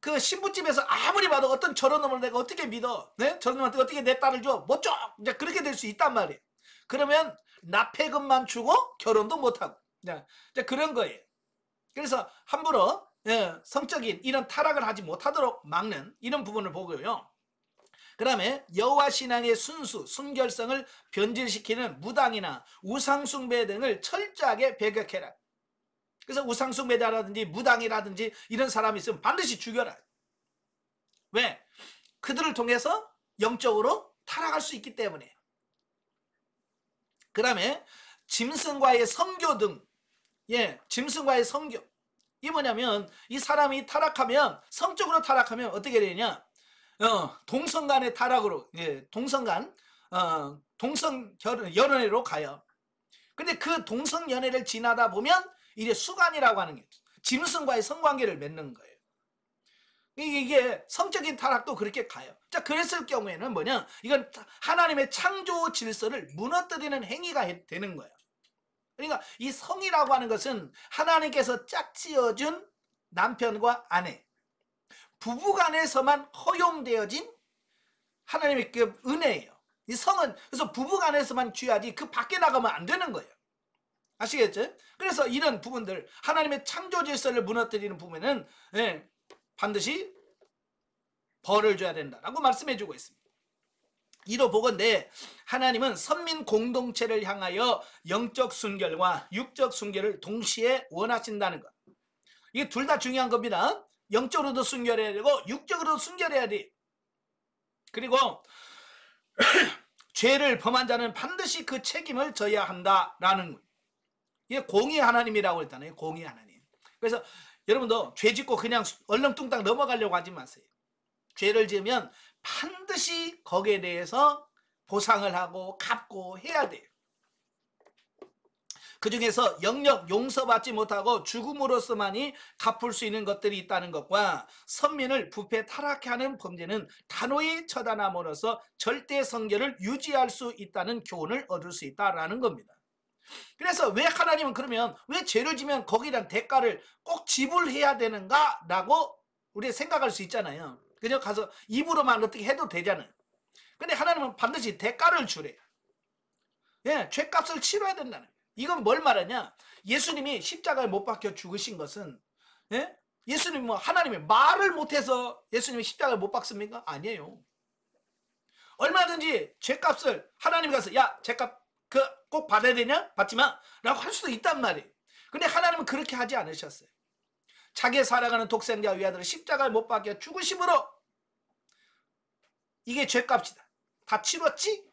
S1: 그 신부집에서 아무리 봐도 어떤 저런 놈을 내가 어떻게 믿어? 네? 저런 놈한테 어떻게 내 딸을 줘? 못 줘! 이제 그렇게 될 수 있단 말이에요. 그러면 납폐금만 주고 결혼도 못하고. 이제 그런 거예요. 그래서 함부로 성적인 이런 타락을 하지 못하도록 막는 이런 부분을 보고요. 그 다음에 여호와 신앙의 순수, 순결성을 변질시키는 무당이나 우상숭배 등을 철저하게 배격해라. 그래서 우상숭배자라든지 무당이라든지 이런 사람이 있으면 반드시 죽여라. 왜? 그들을 통해서 영적으로 타락할 수 있기 때문에. 그 다음에 짐승과의 성교 등, 짐승과의 성교. 이게 뭐냐면 이 사람이 타락하면, 성적으로 타락하면 어떻게 되냐? 동성 간의 타락으로, 동성 연애로 가요. 근데 그 동성 연애를 지나다 보면 이제 수간이라고 하는 게 짐승과의 성관계를 맺는 거예요. 이게 성적인 타락도 그렇게 가요. 자, 그랬을 경우에는 뭐냐? 이건 하나님의 창조 질서를 무너뜨리는 행위가 되는 거예요. 그러니까 이 성이라고 하는 것은 하나님께서 짝지어준 남편과 아내, 부부간에서만 허용되어진 하나님의 그 은혜예요. 이 성은 그래서 부부간에서만 취하지 그 밖에 나가면 안 되는 거예요. 아시겠죠? 그래서 이런 부분들, 하나님의 창조 질서를 무너뜨리는 부분은 반드시 벌을 줘야 된다라고 말씀해주고 있습니다. 이로 보건대 하나님은 선민 공동체를 향하여 영적 순결과 육적 순결을 동시에 원하신다는 것. 이게 둘 다 중요한 겁니다. 영적으로도 순결해야 되고 육적으로도 순결해야 돼. 그리고 죄를 범한 자는 반드시 그 책임을 져야 한다라는 거예요. 이게 공의 하나님이라고 했잖아요. 공의 하나님. 그래서 여러분도 죄 짓고 그냥 얼렁뚱땅 넘어가려고 하지 마세요. 죄를 지으면 반드시 거기에 대해서 보상을 하고 갚고 해야 돼요. 그 중에서 영역 용서받지 못하고 죽음으로서만이 갚을 수 있는 것들이 있다는 것과 선민을 부패 타락해 하는 범죄는 단호히 처단함으로써 절대 성결을 유지할 수 있다는 교훈을 얻을 수 있다라는 겁니다. 그래서 왜 하나님은 그러면 왜 죄를 지면 거기에 대한 대가를 꼭 지불해야 되는가? 라고 우리가 생각할 수 있잖아요. 그냥 가서 입으로만 어떻게 해도 되잖아요. 근데 하나님은 반드시 대가를 주래요. 죄값을 치러야 된다는 거예요. 이건 뭘 말하냐? 예수님이 십자가에 못 박혀 죽으신 것은 예수님 하나님이 말을 못해서 예수님이 십자가에 못 박습니까? 아니에요. 얼마든지 죄값을 하나님이 가서 야 죄값 꼭 받아야 되냐? 받지 마 라고 할 수도 있단 말이에요. 근데 하나님은 그렇게 하지 않으셨어요. 자기의 살아가는 독생자 위아들을 십자가에 못 박혀 죽으심으로 이게 죄값이다. 다 치렀지?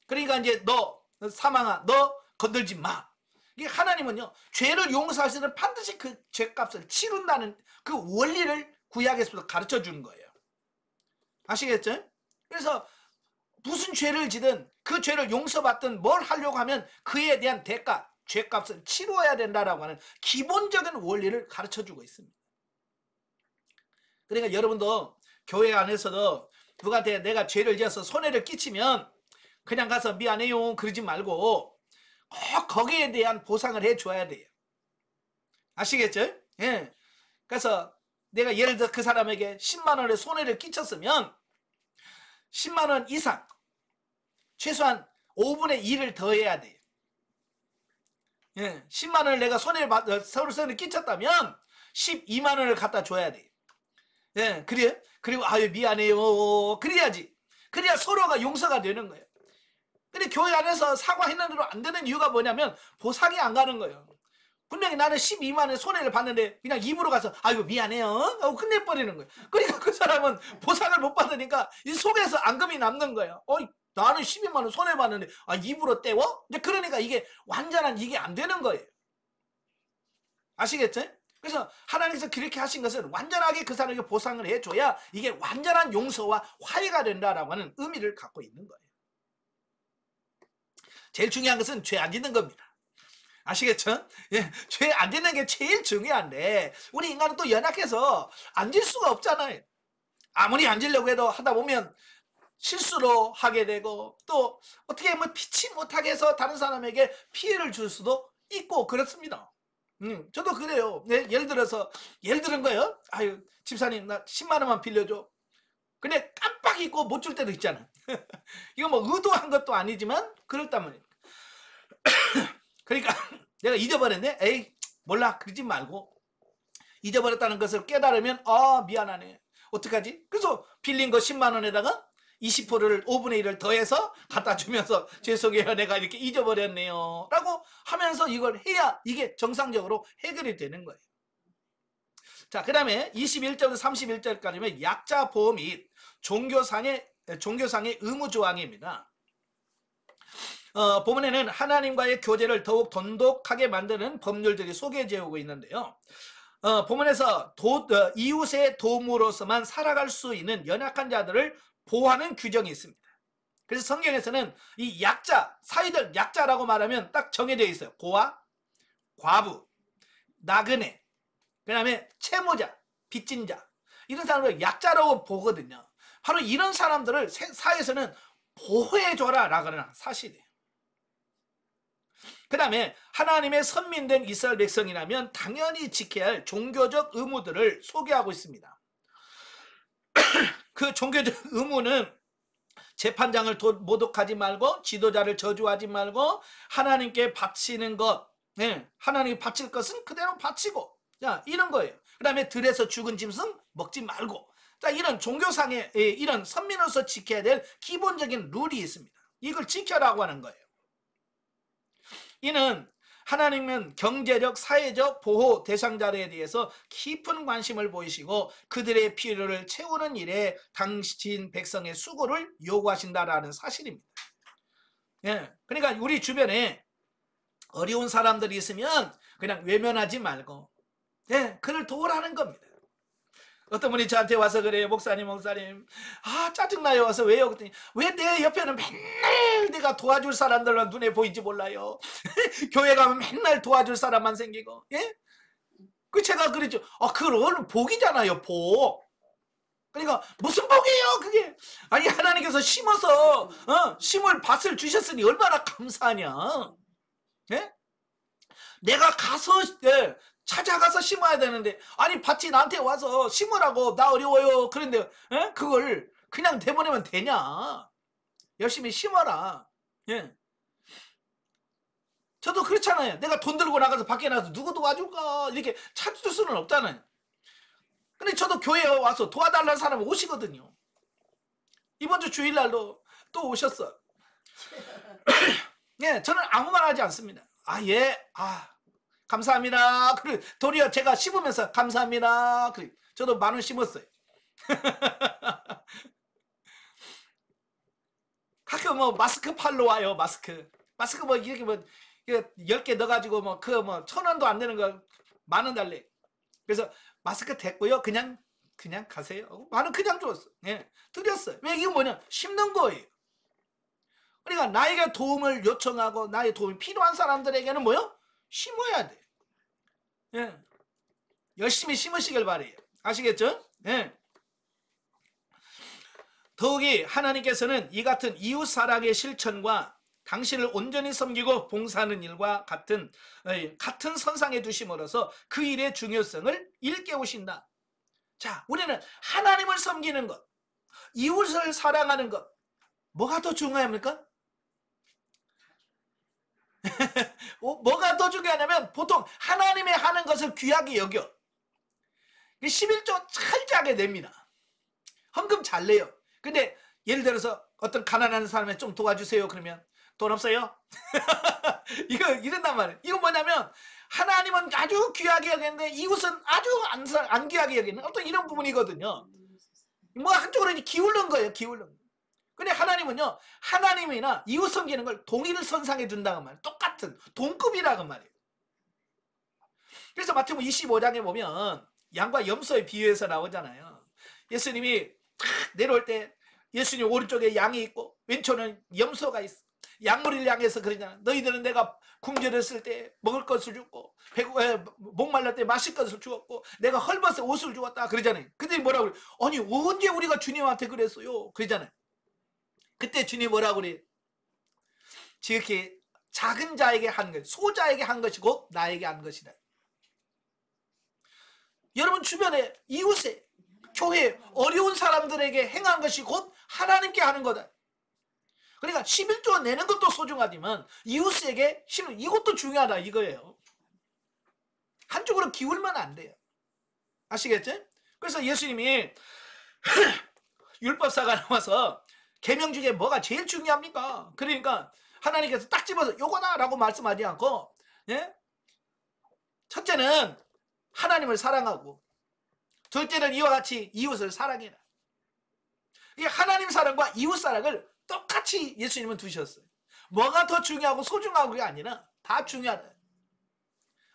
S1: 그러니까 이제 너 사망아 너 건들지 마. 이게 하나님은요 죄를 용서할 때는 반드시 그 죄값을 치른다는 그 원리를 구약에서부터 가르쳐 주는 거예요. 아시겠죠? 그래서 무슨 죄를 지든 그 죄를 용서받든 뭘 하려고 하면 그에 대한 대가, 죄값을 치러야 된다라고 하는 기본적인 원리를 가르쳐 주고 있습니다. 그러니까 여러분도 교회 안에서도 누구한테 내가 죄를 지어서 손해를 끼치면 그냥 가서 미안해요 그러지 말고 꼭 거기에 대한 보상을 해줘야 돼요. 아시겠죠? 그래서 내가 예를 들어 그 사람에게 10만 원의 손해를 끼쳤으면 10만 원 이상 최소한 5분의 1을 더 해야 돼요. 10만 원을 내가 손해를 끼쳤다면 12만 원을 갖다 줘야 돼요. 그래? 그리고 아유 미안해요 그래야지. 그래야 서로가 용서가 되는 거예요. 근데 교회 안에서 사과했는 대로 안 되는 이유가 뭐냐면 보상이 안 가는 거예요. 분명히 나는 12만 원의 손해를 봤는데 그냥 입으로 가서 아이고 미안해요 하고 끝내버리는 거예요. 그러니까 그 사람은 보상을 못 받으니까 이 속에서 앙금이 남는 거예요. 나는 12만 원 손해봤는데 입으로 때워? 이제 그러니까 이게 완전한 이게 안 되는 거예요. 아시겠죠? 그래서 하나님께서 그렇게 하신 것은 완전하게 그 사람에게 보상을 해줘야 이게 완전한 용서와 화해가 된다라고 하는 의미를 갖고 있는 거예요. 제일 중요한 것은 죄 안 짓는 겁니다. 아시겠죠? 예, 죄 안 짓는 게 제일 중요한데 우리 인간은 또 연약해서 안 질 수가 없잖아요. 아무리 안 지려고 해도 하다 보면 실수로 하게 되고 또 어떻게 뭐 피치 못하게 해서 다른 사람에게 피해를 줄 수도 있고 그렇습니다. 저도 그래요. 네, 예를 들은 거예요. 아유, 집사님, 나 10만 원만 빌려줘. 근데 깜빡 잊고 못 줄 때도 있잖아. 이거 뭐 의도한 것도 아니지만, 그렇다면. 그러니까 내가 잊어버렸네? 에이, 몰라. 그러지 말고. 잊어버렸다는 것을 깨달으면, 미안하네. 어떡하지? 그래서 빌린 거 10만 원에다가 20%를 5분의 1을 더해서 갖다 주면서 죄송해요 내가 이렇게 잊어버렸네요 라고 하면서 이걸 해야 이게 정상적으로 해결이 되는 거예요. 자, 그 다음에 21절부터 31절까지는 약자 보호 및 종교상의 의무조항입니다. 본문에는 하나님과의 교제를 더욱 돈독하게 만드는 법률들이 소개되어 오고 있는데요. 본문에서 이웃의 도움으로서만 살아갈 수 있는 연약한 자들을 보호하는 규정이 있습니다. 그래서 성경에서는 이 약자, 사위들 약자라고 말하면 딱 정해져 있어요. 고아, 과부, 나그네, 그 다음에 채무자, 빚진 자 이런 사람을 약자라고 보거든요. 바로 이런 사람들을 사회에서는 보호해줘라 라고 하는 사실이에요. 그 다음에 하나님의 선민된 이스라엘 백성이라면 당연히 지켜야 할 종교적 의무들을 소개하고 있습니다. 그 종교적 의무는 재판장을 모독하지 말고 지도자를 저주하지 말고 하나님께 바치는 것, 하나님께 바칠 것은 그대로 바치고, 자, 이런 거예요. 그 다음에 들에서 죽은 짐승 먹지 말고, 자, 이런 종교상의 이런 선민으로서 지켜야 될 기본적인 룰이 있습니다. 이걸 지켜라고 하는 거예요. 이는 하나님은 경제적, 사회적 보호 대상자들에 대해서 깊은 관심을 보이시고 그들의 필요를 채우는 일에 당신 백성의 수고를 요구하신다라는 사실입니다. 예, 그러니까 우리 주변에 어려운 사람들이 있으면 그냥 외면하지 말고, 그를 도우라는 겁니다. 어떤 분이 저한테 와서 그래요. 목사님, 짜증나요. 와서 왜요? 그랬더니 왜 내 옆에는 맨날 내가 도와줄 사람들만 눈에 보이지 몰라요. 교회 가면 맨날 도와줄 사람만 생기고, 제가 그랬죠. 그건 복이잖아요, 복. 그러니까 무슨 복이에요, 그게? 아니, 하나님께서 심어서 심을 밭을 주셨으니 얼마나 감사하냐. 내가 가서 찾아가서 심어야 되는데, 아니 밭이 나한테 와서 심으라고, 나 어려워요. 그런데 그걸 그냥 내보내면 되냐. 열심히 심어라. 저도 그렇잖아요. 내가 돈 들고 나가서 밖에 나가서 누구 도와줄까 이렇게 찾을 수는 없잖아요. 근데 저도 교회에 와서 도와달라는 사람이 오시거든요. 이번 주 주일날도 또 오셨어. 저는 아무 말 하지 않습니다. 감사합니다. 그리고 도리어 제가 심으면서 감사합니다. 그리고 저도 10,000원 심었어요. 가끔 마스크 팔러 와요. 마스크 이렇게 10개 넣어가지고 1,000원도 안 되는 거 10,000원 달래. 그래서 마스크 됐고요. 그냥 가세요. 10,000원 그냥 줬어. 드렸어요. 왜? 이거 뭐냐? 심는 거예요. 그러니까 나에게 도움을 요청하고 나의 도움이 필요한 사람들에게는 뭐요? 심어야 돼. 열심히 심으시길 바래요. 아시겠죠? 더욱이 하나님께서는 이 같은 이웃 사랑의 실천과 당신을 온전히 섬기고 봉사하는 일과 같은 선상에 두심으로써 그 일의 중요성을 일깨우신다. 자, 우리는 하나님을 섬기는 것, 이웃을 사랑하는 것, 뭐가 더 중요합니까? 뭐가 더 중요하냐면 보통 하나님이 하는 것을 귀하게 여겨 11조 잘 냅니다. 헌금 잘 내요. 근데 예를 들어서 어떤 가난한 사람을 좀 도와주세요. 그러면 돈 없어요? 이런단 말이에요. 이거 뭐냐면 하나님은 아주 귀하게 여기는데 이웃은 아주 안 귀하게 여기는 어떤 이런 부분이거든요. 한쪽으로 기울는 거예요. 기울는 거. 근데 하나님은요, 하나님이나 이웃 섬기는 걸 동의를 선상해 준다고 말이에요. 똑같은 동급이라고 말이에요. 그래서 마태복음 25장에 보면 양과 염소의 비유에서 나오잖아요. 예수님이 탁 내려올 때 예수님 오른쪽에 양이 있고 왼쪽에는 염소가 있어. 양무리를 향해서 그러잖아. 너희들은 내가 굶주렸을 때 먹을 것을 주고 목말랐을 때 마실 것을 주었고 내가 헐벗에 옷을 주었다 그러잖아요. 근데 뭐라고 그래? 아니 언제 우리가 주님한테 그랬어요? 그러잖아요. 그때 주님 뭐라고 그래? 지극히 작은 자에게 한 것, 소자에게 한 것이 곧 나에게 한 것이다. 여러분 주변에 이웃에 교회 어려운 사람들에게 행한 것이 곧 하나님께 하는 거다. 그러니까 11조 내는 것도 소중하지만 이웃에게 이것도 중요하다 이거예요. 한쪽으로 기울면 안 돼요. 아시겠죠? 그래서 예수님이 율법사가 나와서 계명 중에 뭐가 제일 중요합니까? 그러니까 하나님께서 딱 집어서 요거다 라고 말씀하지 않고, 예? 첫째는 하나님을 사랑하고 둘째는 이와 같이 이웃을 사랑해라. 이 하나님 사랑과 이웃 사랑을 똑같이 예수님은 두셨어요. 뭐가 더 중요하고 소중하고 게 아니라 다 중요하다.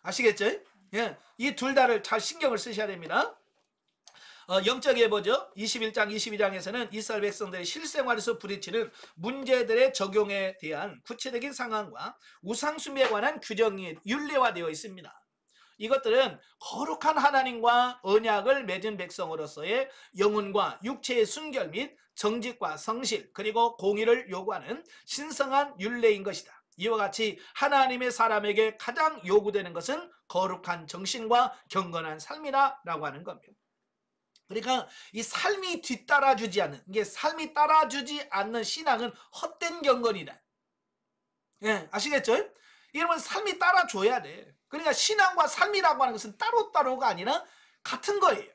S1: 아시겠죠? 예, 이 둘 다를 잘 신경을 쓰셔야 됩니다. 영적에 보죠. 21장 22장에서는 이스라엘 백성들의 실생활에서 부딪히는 문제들의 적용에 대한 구체적인 상황과 우상숭배에 관한 규정이 윤례화되어 있습니다. 이것들은 거룩한 하나님과 언약을 맺은 백성으로서의 영혼과 육체의 순결 및 정직과 성실 그리고 공의를 요구하는 신성한 율례인 것이다. 이와 같이 하나님의 사람에게 가장 요구되는 것은 거룩한 정신과 경건한 삶이라고 하는 겁니다. 그러니까 이 삶이 뒤따라주지 않는, 이게 삶이 따라주지 않는 신앙은 헛된 경건이다. 예, 아시겠죠? 이러면 삶이 따라줘야 돼. 그러니까 신앙과 삶이라고 하는 것은 따로따로가 아니라 같은 거예요.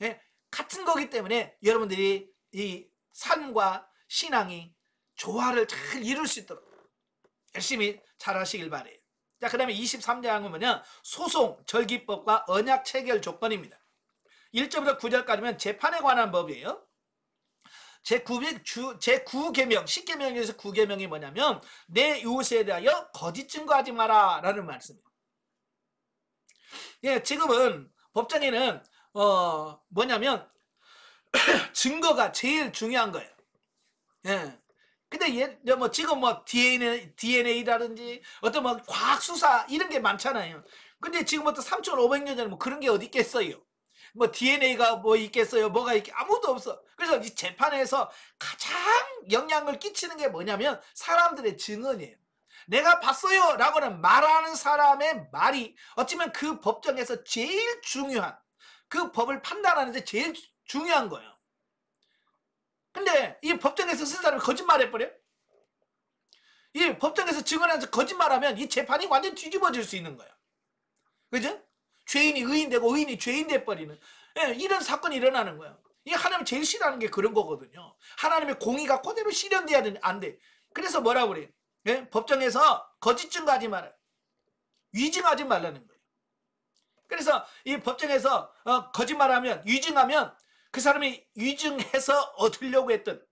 S1: 예, 같은 거기 때문에 여러분들이 이 삶과 신앙이 조화를 잘 이룰 수 있도록 열심히 잘 하시길 바래요. 자, 그 다음에 23장은 뭐냐? 소송, 절기법과 언약 체결 조건입니다. 1절부터 9절까지면 재판에 관한 법이에요. 제9계명, 10계명에서 9계명이 뭐냐면 내 이웃에 대하여 거짓 증거하지 마라 라는 말씀이에요. 예, 지금은 법정에는 뭐냐면 증거가 제일 중요한 거예요. 예. 근데 뭐 지금 뭐 DNA라든지 어떤 뭐 과학 수사 이런 게 많잖아요. 근데 지금부터 3,500년 전에 뭐 그런 게 어디 있겠어요? 뭐 DNA가 뭐 있겠어요? 뭐가 아무도 없어. 그래서 이 재판에서 가장 영향을 끼치는 게 뭐냐면 사람들의 증언이에요. 내가 봤어요 라고는 말하는 사람의 말이 어쩌면 그 법정에서 제일 중요한, 그 법을 판단하는 데 제일 중요한 거예요. 근데 이 법정에서 쓴 사람이 거짓말해버려? 이 법정에서 증언하면서 거짓말하면 이 재판이 완전 뒤집어질 수 있는 거예요. 그죠? 죄인이 의인 되고 의인이 죄인 돼버리는, 예, 이런 사건이 일어나는 거예요. 이 하나님 제일 싫어하는 게 그런 거거든요. 하나님의 공의가 그대로 실현돼야 안 돼. 그래서 뭐라고 그래요? 예? 법정에서 거짓 증거하지 마라. 위증하지 말라는 거예요. 그래서 이 법정에서 거짓말하면, 위증하면 그 사람이 위증해서 얻으려고 했던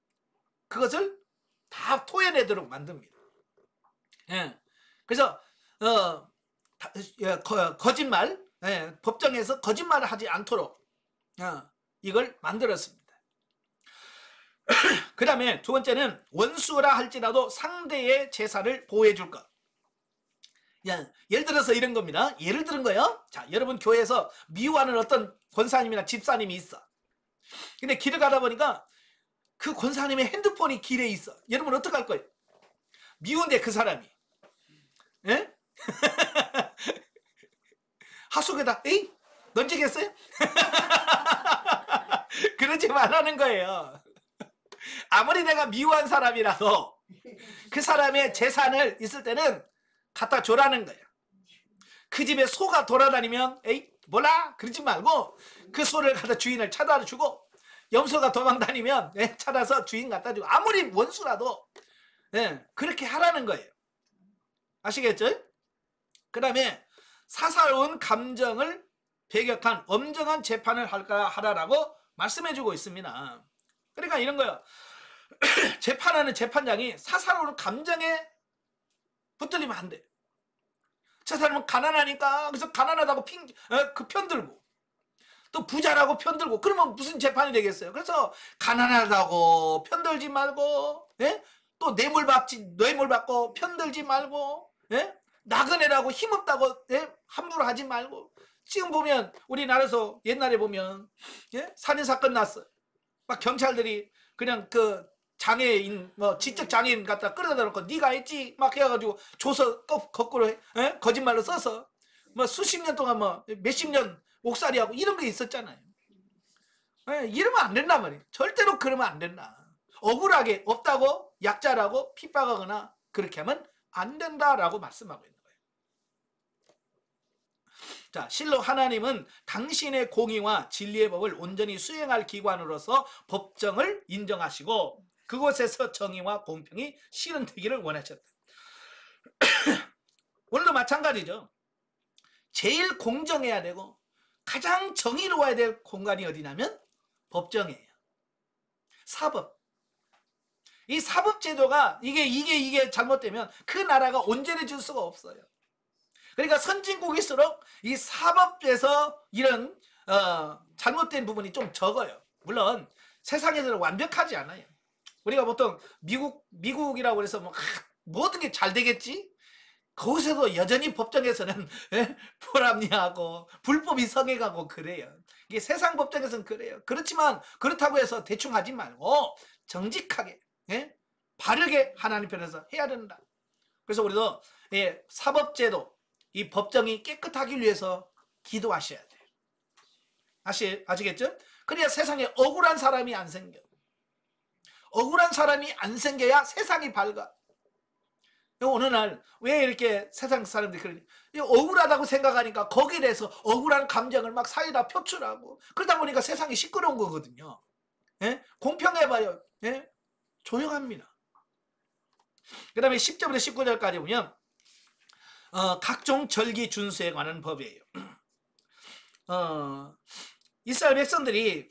S1: 그것을 다 토해내도록 만듭니다. 예. 그래서 거짓말, 예, 법정에서 거짓말을 하지 않도록 이걸 만들었습니다. 그 다음에 두 번째는 원수라 할지라도 상대의 제사를 보호해 줄 것. 예를 들어서 이런 겁니다. 예를 들은 거예요. 자, 여러분 교회에서 미워하는 어떤 권사님이나 집사님이 있어. 근데 길을 가다 보니까 그 권사님의 핸드폰이 길에 있어. 여러분 어떡할 거예요? 미운데 그 사람이, 예? 하수구에다 에이? 던지겠어요? 그러지 말라는 거예요. 아무리 내가 미워한 사람이라도 그 사람의 재산을 있을 때는 갖다 줘라는 거예요. 그 집에 소가 돌아다니면 에이 몰라 그러지 말고 그 소를 갖다 주인을 찾아 주고, 염소가 도망다니면 찾아서 주인 갖다 주고, 아무리 원수라도 그렇게 하라는 거예요. 아시겠죠? 그 다음에 사사로운 감정을 배격한 엄정한 재판을 하라라고 말씀해주고 있습니다. 그러니까 이런 거예요. 재판하는 재판장이 사사로운 감정에 붙들리면 안 돼. 저 사람은 가난하니까 그래서 가난하다고 그 편들고 또 부자라고 편들고 그러면 무슨 재판이 되겠어요. 그래서 가난하다고 편들지 말고 예? 또 뇌물 받고 편들지 말고 예? 나그네라고 힘없다고 예? 함부로 하지 말고 지금 보면 우리나라에서 옛날에 보면 예? 살인사건 났어요. 막 경찰들이 그냥 그 장애인 뭐 지적 장애인 갖다 끌어다 놓고 네가 했지 막 해가지고 줘서 거꾸로 예? 거짓말로 써서 뭐 수십 년 동안 뭐 몇십 년 옥살이하고 이런 게 있었잖아요. 예? 이러면 안 된단 말이에요. 절대로 그러면 안 된다. 억울하게 없다고 약자라고 핍박하거나 그렇게 하면 안 된다라고 말씀하고 있는 거예요. 자, 실로 하나님은 당신의 공의와 진리의 법을 온전히 수행할 기관으로서 법정을 인정하시고 그곳에서 정의와 공평이 실현되기를 원하셨다. 오늘도 마찬가지죠. 제일 공정해야 되고 가장 정의로워야 될 공간이 어디냐면 법정이에요. 사법. 이 사법제도가 이게 잘못되면 그 나라가 온전해질 수가 없어요. 그러니까 선진국일수록 이 사법에서 이런 잘못된 부분이 좀 적어요. 물론 세상에서는 완벽하지 않아요. 우리가 보통 미국이라고 해서 뭐 모든 게 잘 되겠지? 거기서도 여전히 법정에서는 불합리하고 불법이 성행하고 그래요. 이게 세상 법정에서는 그래요. 그렇지만 그렇다고 해서 대충 하지 말고 정직하게 바르게 하나님 편에서 해야 된다. 그래서 우리도 사법제도 이 법정이 깨끗하기 위해서 기도하셔야 돼요. 아시겠죠? 그래야 세상에 억울한 사람이 안 생겨. 억울한 사람이 안 생겨야 세상이 밝아. 어느 날 왜 이렇게 세상 사람들이 그러니 억울하다고 생각하니까 거기에 대해서 억울한 감정을 막 사이다 표출하고 그러다 보니까 세상이 시끄러운 거거든요. 공평해봐요. 조용합니다. 그 다음에 10절부터 19절까지 보면 각종 절기 준수에 관한 법이에요. 이스라엘 백성들이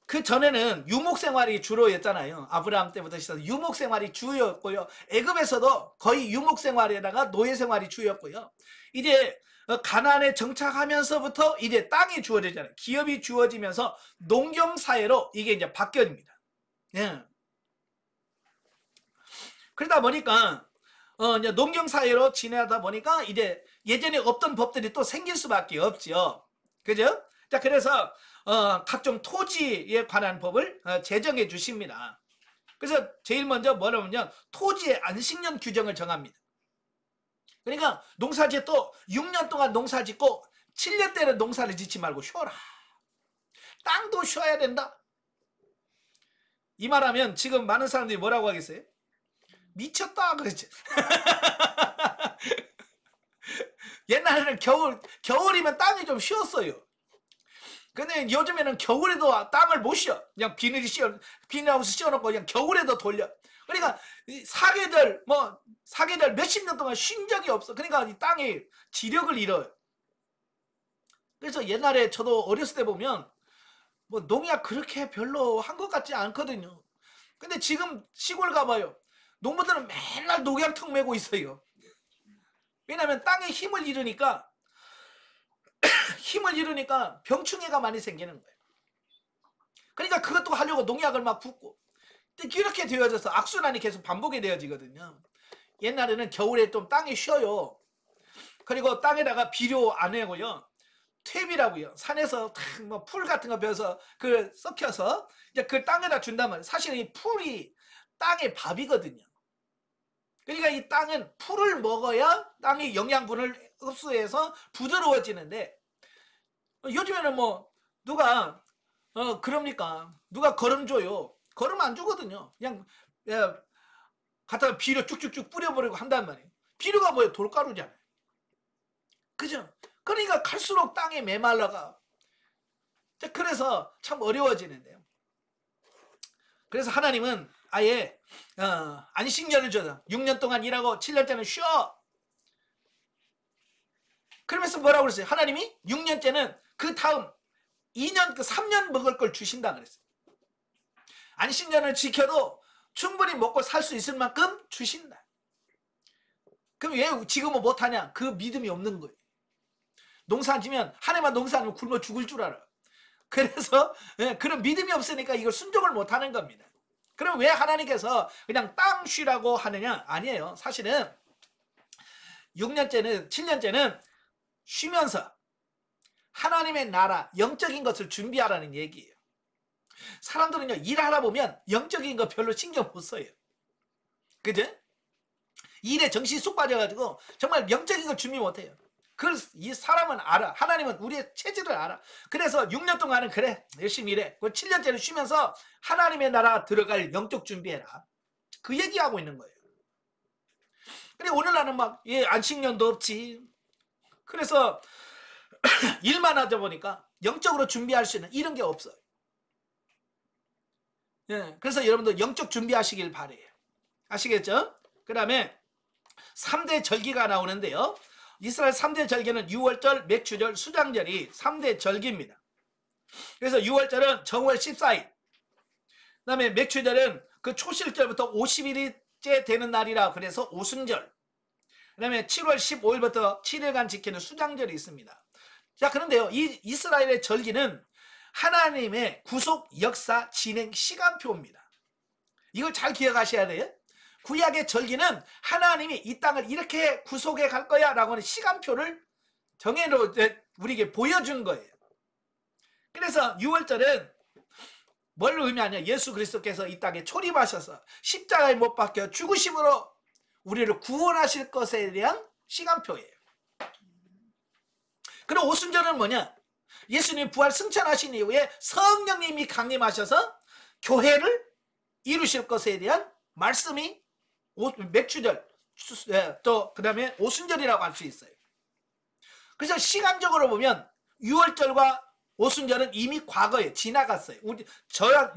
S1: 그 전에는 유목생활이 주로였잖아요. 아브라함 때부터 시작해서 유목생활이 주였고요. 애굽에서도 거의 유목생활에다가 노예생활이 주였고요. 이제 가나안에 정착하면서부터 이제 땅이 주어지잖아요. 기업이 주어지면서 농경사회로 이게 이제 바뀌어집니다. 예. 그러다 보니까 이제 농경사회로 지내다 보니까 이제 예전에 없던 법들이 또 생길 수밖에 없죠. 그죠? 자, 그래서 각종 토지에 관한 법을 제정해 주십니다. 그래서 제일 먼저 뭐냐면 토지의 안식년 규정을 정합니다. 그러니까 농사짓 또 6년 동안 농사 짓고 7년 때는 농사를 짓지 말고 쉬어라. 땅도 쉬어야 된다. 이 말하면 지금 많은 사람들이 뭐라고 하겠어요? 미쳤다 그랬지. 옛날에는 겨울이면 땅이 좀 쉬었어요. 근데 요즘에는 겨울에도 땅을 못 쉬어. 그냥 비닐하우스 씌워놓고 그냥 겨울에도 돌려. 그러니까 사계절 몇십 년 동안 쉰 적이 없어. 그러니까 이 땅이 지력을 잃어요. 그래서 옛날에 저도 어렸을 때 보면 뭐 농약 그렇게 별로 한 것 같지 않거든요. 근데 지금 시골 가봐요. 농부들은 맨날 농약통 메고 있어요. 왜냐하면 땅에 힘을 잃으니까 병충해가 많이 생기는 거예요. 그러니까 그것도 하려고 농약을 막 붓고 이렇게 되어져서 악순환이 계속 반복이 되어지거든요. 옛날에는 겨울에 좀 땅이 쉬어요. 그리고 땅에다가 비료 안 해고요. 퇴비라고요. 산에서 뭐 풀 같은 거 베어서 그 썩혀서 이제 그 땅에다 준단 말이에요. 사실은 이 풀이 땅의 밥이거든요. 그러니까 이 땅은 풀을 먹어야 땅이 영양분을 흡수해서 부드러워지는데 요즘에는 뭐 누가 그럽니까? 누가 거름 줘요? 거름 안 주거든요. 그냥 갖다가 비료 쭉쭉쭉 뿌려버리고 한단 말이에요. 비료가 뭐예요? 돌가루잖아요. 그죠? 그러니까 갈수록 땅이 메말라가. 그래서 참 어려워지는데요. 그래서 하나님은 아예 안식년을 줘서 6년 동안 일하고 7년째는 쉬어. 그러면서 뭐라고 그랬어요? 하나님이 6년째는 그 다음 2년, 3년 먹을 걸 주신다 그랬어요. 안식년을 지켜도 충분히 먹고 살 수 있을 만큼 주신다. 그럼 왜 지금은 못하냐? 그 믿음이 없는 거예요. 농사 안 지면, 한 해만 농사 안 하면 굶어 죽을 줄 알아. 그래서 그런 믿음이 없으니까 이걸 순종을 못하는 겁니다. 그럼 왜 하나님께서 그냥 땅 쉬라고 하느냐? 아니에요. 사실은 6년째는 7년째는 쉬면서 하나님의 나라, 영적인 것을 준비하라는 얘기예요. 사람들은요, 일하다 보면 영적인 거 별로 신경 못 써요. 그죠? 일에 정신이 쑥 빠져가지고 정말 영적인 걸 준비 못 해요. 그걸 이 사람은 알아. 하나님은 우리의 체질을 알아. 그래서 6년 동안은 그래, 열심히 일해. 그 7년째는 쉬면서 하나님의 나라 들어갈 영적 준비해라. 그 얘기하고 있는 거예요. 근데 오늘날은 막 안식년도 없지. 그래서 일만 하다 보니까 영적으로 준비할 수 있는 이런 게 없어요. 그래서 여러분들 영적 준비하시길 바래요. 아시겠죠? 그 다음에 3대 절기가 나오는데요. 이스라엘 3대 절기는 유월절, 맥추절, 수장절이 3대 절기입니다. 그래서 유월절은 정월 14일. 그 다음에 맥추절은 그 초실절부터 50일째 되는 날이라 그래서 오순절. 그 다음에 7월 15일부터 7일간 지키는 수장절이 있습니다. 자, 그런데요, 이 이스라엘의 절기는 하나님의 구속 역사 진행 시간표입니다. 이걸 잘 기억하셔야 돼요. 구약의 절기는 하나님이 이 땅을 이렇게 구속해 갈 거야 라고 하는 시간표를 정해놓은 우리에게 보여준 거예요. 그래서 6월절은 뭘 의미하냐? 예수 그리스도께서 이 땅에 초림하셔서 십자가에 못 박혀 죽으심으로 우리를 구원하실 것에 대한 시간표예요. 그리고 오순절은 뭐냐? 예수님 부활 승천하신 이후에 성령님이 강림하셔서 교회를 이루실 것에 대한 말씀이 맥추절, 또 그 다음에 오순절이라고 할 수 있어요. 그래서 시간적으로 보면 6월절과 오순절은 이미 과거에 지나갔어요.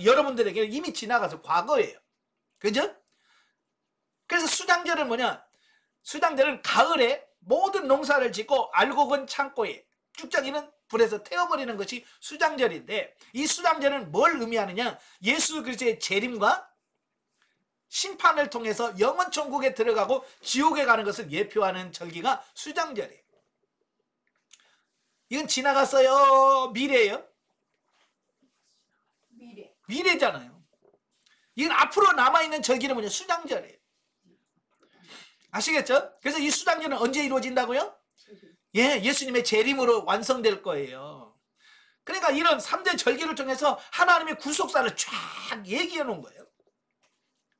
S1: 여러분들에게는 이미 지나가서 과거예요. 그죠? 그래서 수장절은 뭐냐? 수장절은 가을에 모든 농사를 짓고 알곡은 창고에, 쭉정이는 불에서 태워버리는 것이 수장절인데, 이 수장절은 뭘 의미하느냐? 예수 그리스도의 재림과 심판을 통해서 영원 천국에 들어가고 지옥에 가는 것을 예표하는 절기가 수장절이에요. 이건 지나갔어요? 미래예요? 미래잖아요. 이건 앞으로 남아있는 절기는 뭐냐? 수장절이에요. 아시겠죠? 그래서 이 수장절은 언제 이루어진다고요? 예수님의 재림으로 완성될 거예요. 그러니까 이런 3대 절기를 통해서 하나님의 구속사를 쫙 얘기해 놓은 거예요.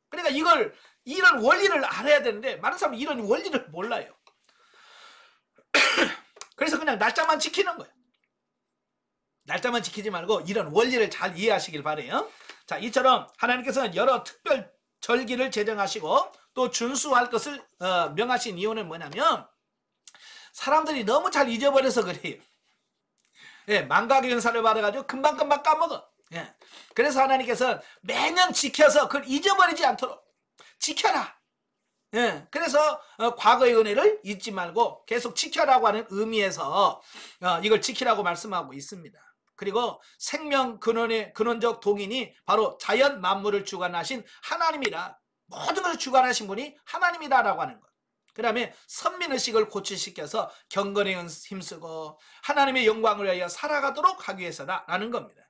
S1: 그러니까 이런 원리를 알아야 되는데 많은 사람은 이런 원리를 몰라요. 그래서 그냥 날짜만 지키는 거예요. 날짜만 지키지 말고 이런 원리를 잘 이해하시길 바래요. 자, 이처럼 하나님께서는 여러 특별 절기를 제정하시고 또 준수할 것을 명하신 이유는 뭐냐면 사람들이 너무 잘 잊어버려서 그래요. 망각의 은사를 받아가지고 금방금방 까먹어. 그래서 하나님께서는 매년 지켜서 그걸 잊어버리지 않도록 지켜라. 그래서 과거의 은혜를 잊지 말고 계속 지켜라고 하는 의미에서 이걸 지키라고 말씀하고 있습니다. 그리고 생명 근원의 근원적 동인이 바로 자연 만물을 주관하신 하나님이라, 모든 것을 주관하신 분이 하나님이다라고 하는 것. 그 다음에 선민의식을 고취시켜서 경건에 힘쓰고 하나님의 영광을 위하여 살아가도록 하기 위해서다라는 겁니다.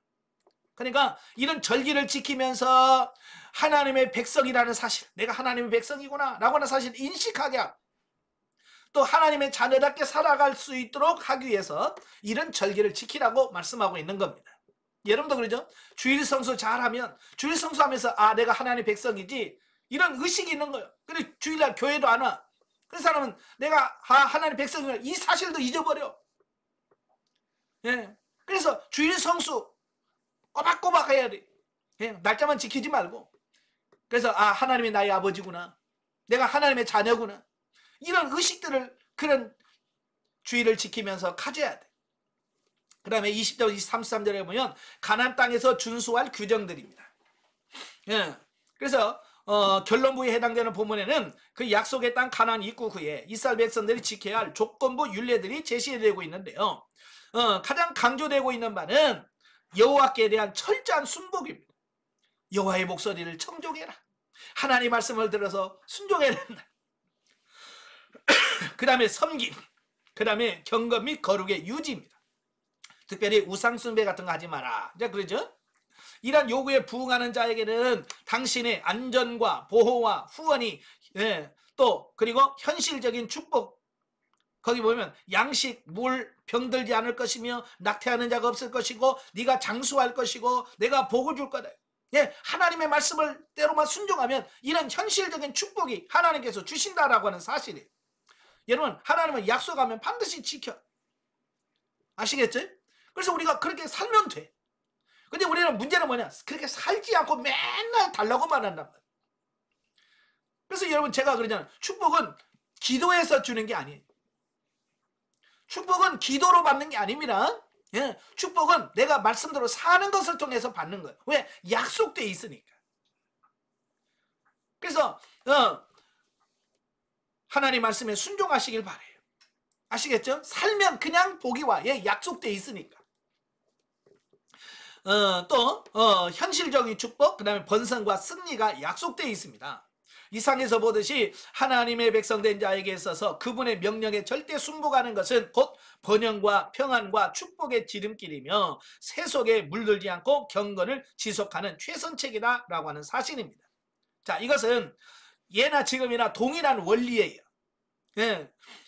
S1: 그러니까 이런 절기를 지키면서 하나님의 백성이라는 사실, 내가 하나님의 백성이구나 라고 하는 사실을 인식하게 하고 또 하나님의 자녀답게 살아갈 수 있도록 하기 위해서 이런 절기를 지키라고 말씀하고 있는 겁니다. 여러분도 그러죠? 주일 성수 잘하면, 주일 성수하면서 내가 하나님의 백성이지 이런 의식이 있는 거예요. 근데 주일날 교회도 안 와. 그 사람은 내가 하나님의 백성이구나 이 사실도 잊어버려. 그래서 주일 성수 꼬박꼬박 해야 돼. 날짜만 지키지 말고. 그래서 하나님이 나의 아버지구나, 내가 하나님의 자녀구나, 이런 의식들을 그런 주의를 지키면서 가져야 돼. 그 다음에 20절, 23절에 보면 가나안 땅에서 준수할 규정들입니다. 그래서 결론부에 해당되는 본문에는 그 약속의 땅 가나안 입국 후에 이스라엘 백성들이 지켜야 할 조건부 율례들이 제시되고 있는데요. 가장 강조되고 있는 바는 여호와께 대한 철저한 순복입니다. 여호와의 목소리를 청종해라. 하나님 말씀을 들어서 순종해야 된다. 그 다음에 섬김, 그 다음에 경건 및 거룩의 유지입니다. 특별히 우상숭배 같은 거 하지 마라. 자, 그러죠? 이런 요구에 부응하는 자에게는 당신의 안전과 보호와 후원이, 또 그리고 현실적인 축복, 거기 보면 양식, 물, 병들지 않을 것이며 낙태하는 자가 없을 것이고 네가 장수할 것이고 내가 복을 줄 거다. 하나님의 말씀을 때로만 순종하면 이런 현실적인 축복이 하나님께서 주신다라고 하는 사실이에요. 여러분, 하나님은 약속하면 반드시 지켜. 아시겠죠? 그래서 우리가 그렇게 살면 돼. 근데 우리는 문제는 뭐냐? 그렇게 살지 않고 맨날 달라고만 한단 말이에요. 그래서 여러분, 제가 그러잖아요. 축복은 기도해서 주는 게 아니에요. 축복은 기도로 받는 게 아닙니다. 축복은 내가 말씀대로 사는 것을 통해서 받는 거예요. 왜? 약속돼 있으니까. 그래서 하나님 말씀에 순종하시길 바래요. 아시겠죠? 살면 그냥 복이 와. 약속돼 있으니까. 또 현실적인 축복, 그 다음에 번성과 승리가 약속되어 있습니다. 이상에서 보듯이 하나님의 백성된 자에게 있어서 그분의 명령에 절대 순복하는 것은 곧 번영과 평안과 축복의 지름길이며 새 속에 물들지 않고 경건을 지속하는 최선책이다라고 하는 사실입니다. 자, 이것은 예나 지금이나 동일한 원리예요.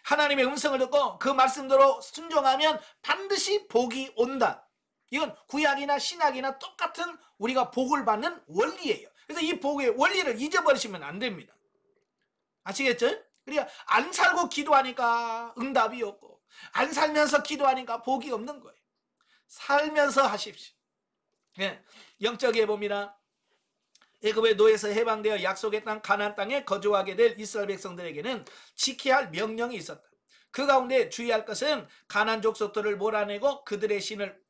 S1: 하나님의 음성을 듣고 그 말씀대로 순종하면 반드시 복이 온다. 이건 구약이나 신약이나 똑같은 우리가 복을 받는 원리예요. 그래서 이 복의 원리를 잊어버리시면 안 됩니다. 아시겠죠? 그러니까 안 살고 기도하니까 응답이 없고 안 살면서 기도하니까 복이 없는 거예요. 살면서 하십시오. 영적에 봅니다. 애굽의 노예에서 해방되어 약속의 땅 가나안 땅에 거주하게 될 이스라엘 백성들에게는 지켜야 할 명령이 있었다. 그 가운데 주의할 것은 가나안 족속들을 몰아내고 그들의 신을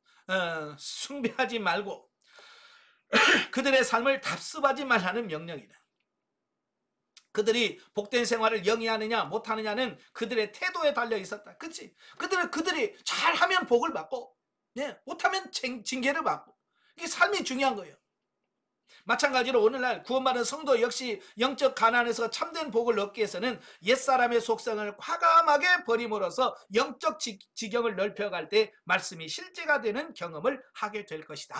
S1: 숭배하지 말고 그들의 삶을 답습하지 말라는 명령이다. 그들이 복된 생활을 영위하느냐 못하느냐는 그들의 태도에 달려 있었다. 그렇지? 그들이 잘하면 복을 받고 못하면 징계를 받고 이게 삶이 중요한 거예요. 마찬가지로 오늘날 구원받은 성도 역시 영적 가난에서 참된 복을 얻기 위해서는 옛사람의 속성을 과감하게 버림으로써 영적 지경을 넓혀갈 때 말씀이 실제가 되는 경험을 하게 될 것이다.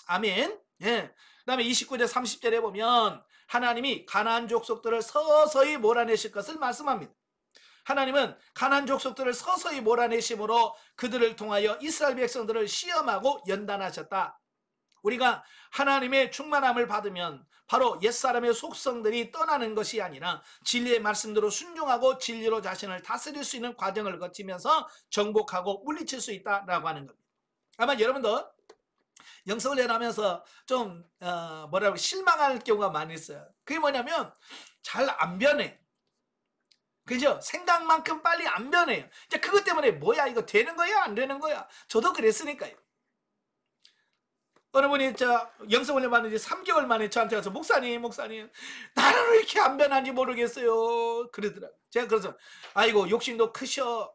S1: 아멘. 그 다음에 29절 30절에 보면 하나님이 가나안 족속들을 서서히 몰아내실 것을 말씀합니다. 하나님은 가나안 족속들을 서서히 몰아내심으로 그들을 통하여 이스라엘 백성들을 시험하고 연단하셨다. 우리가 하나님의 충만함을 받으면 바로 옛사람의 속성들이 떠나는 것이 아니라 진리의 말씀대로 순종하고 진리로 자신을 다스릴 수 있는 과정을 거치면서 정복하고 물리칠 수 있다라고 하는 겁니다. 아마 여러분도 영성을 하면서 좀 실망할 경우가 많이 있어요. 그게 뭐냐면 잘 안 변해. 그죠? 생각만큼 빨리 안 변해요. 이제 그것 때문에 뭐야 이거 되는 거야 안 되는 거야. 저도 그랬으니까요. 어느 분이 영성훈련 받는 지 3개월 만에 저한테 와서 목사님 나는 왜 이렇게 안 변한지 모르겠어요 그러더라고요. 제가 그래서 아이고 욕심도 크셔.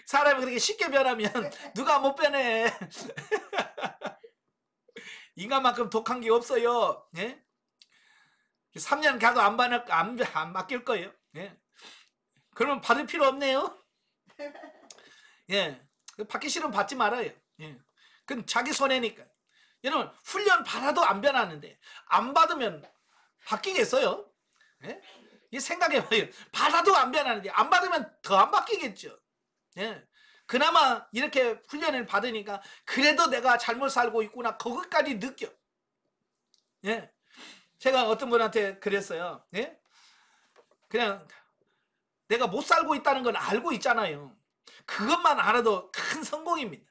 S1: 사람이 그렇게 쉽게 변하면 누가 못 변해. 인간만큼 독한 게 없어요. 3년 가도 안 바뀔 거예요. 그러면 받을 필요 없네요. 받기 싫으면 받지 말아요. 그건 자기 손해니까. 여러분 훈련 받아도 안 변하는데 안 받으면 바뀌겠어요? 이 생각해봐요. 받아도 안 변하는데 안 받으면 더 안 바뀌겠죠. 그나마 이렇게 훈련을 받으니까 그래도 내가 잘못 살고 있구나 그것까지 느껴. 제가 어떤 분한테 그랬어요. 그냥 내가 못 살고 있다는 건 알고 있잖아요. 그것만 알아도 큰 성공입니다.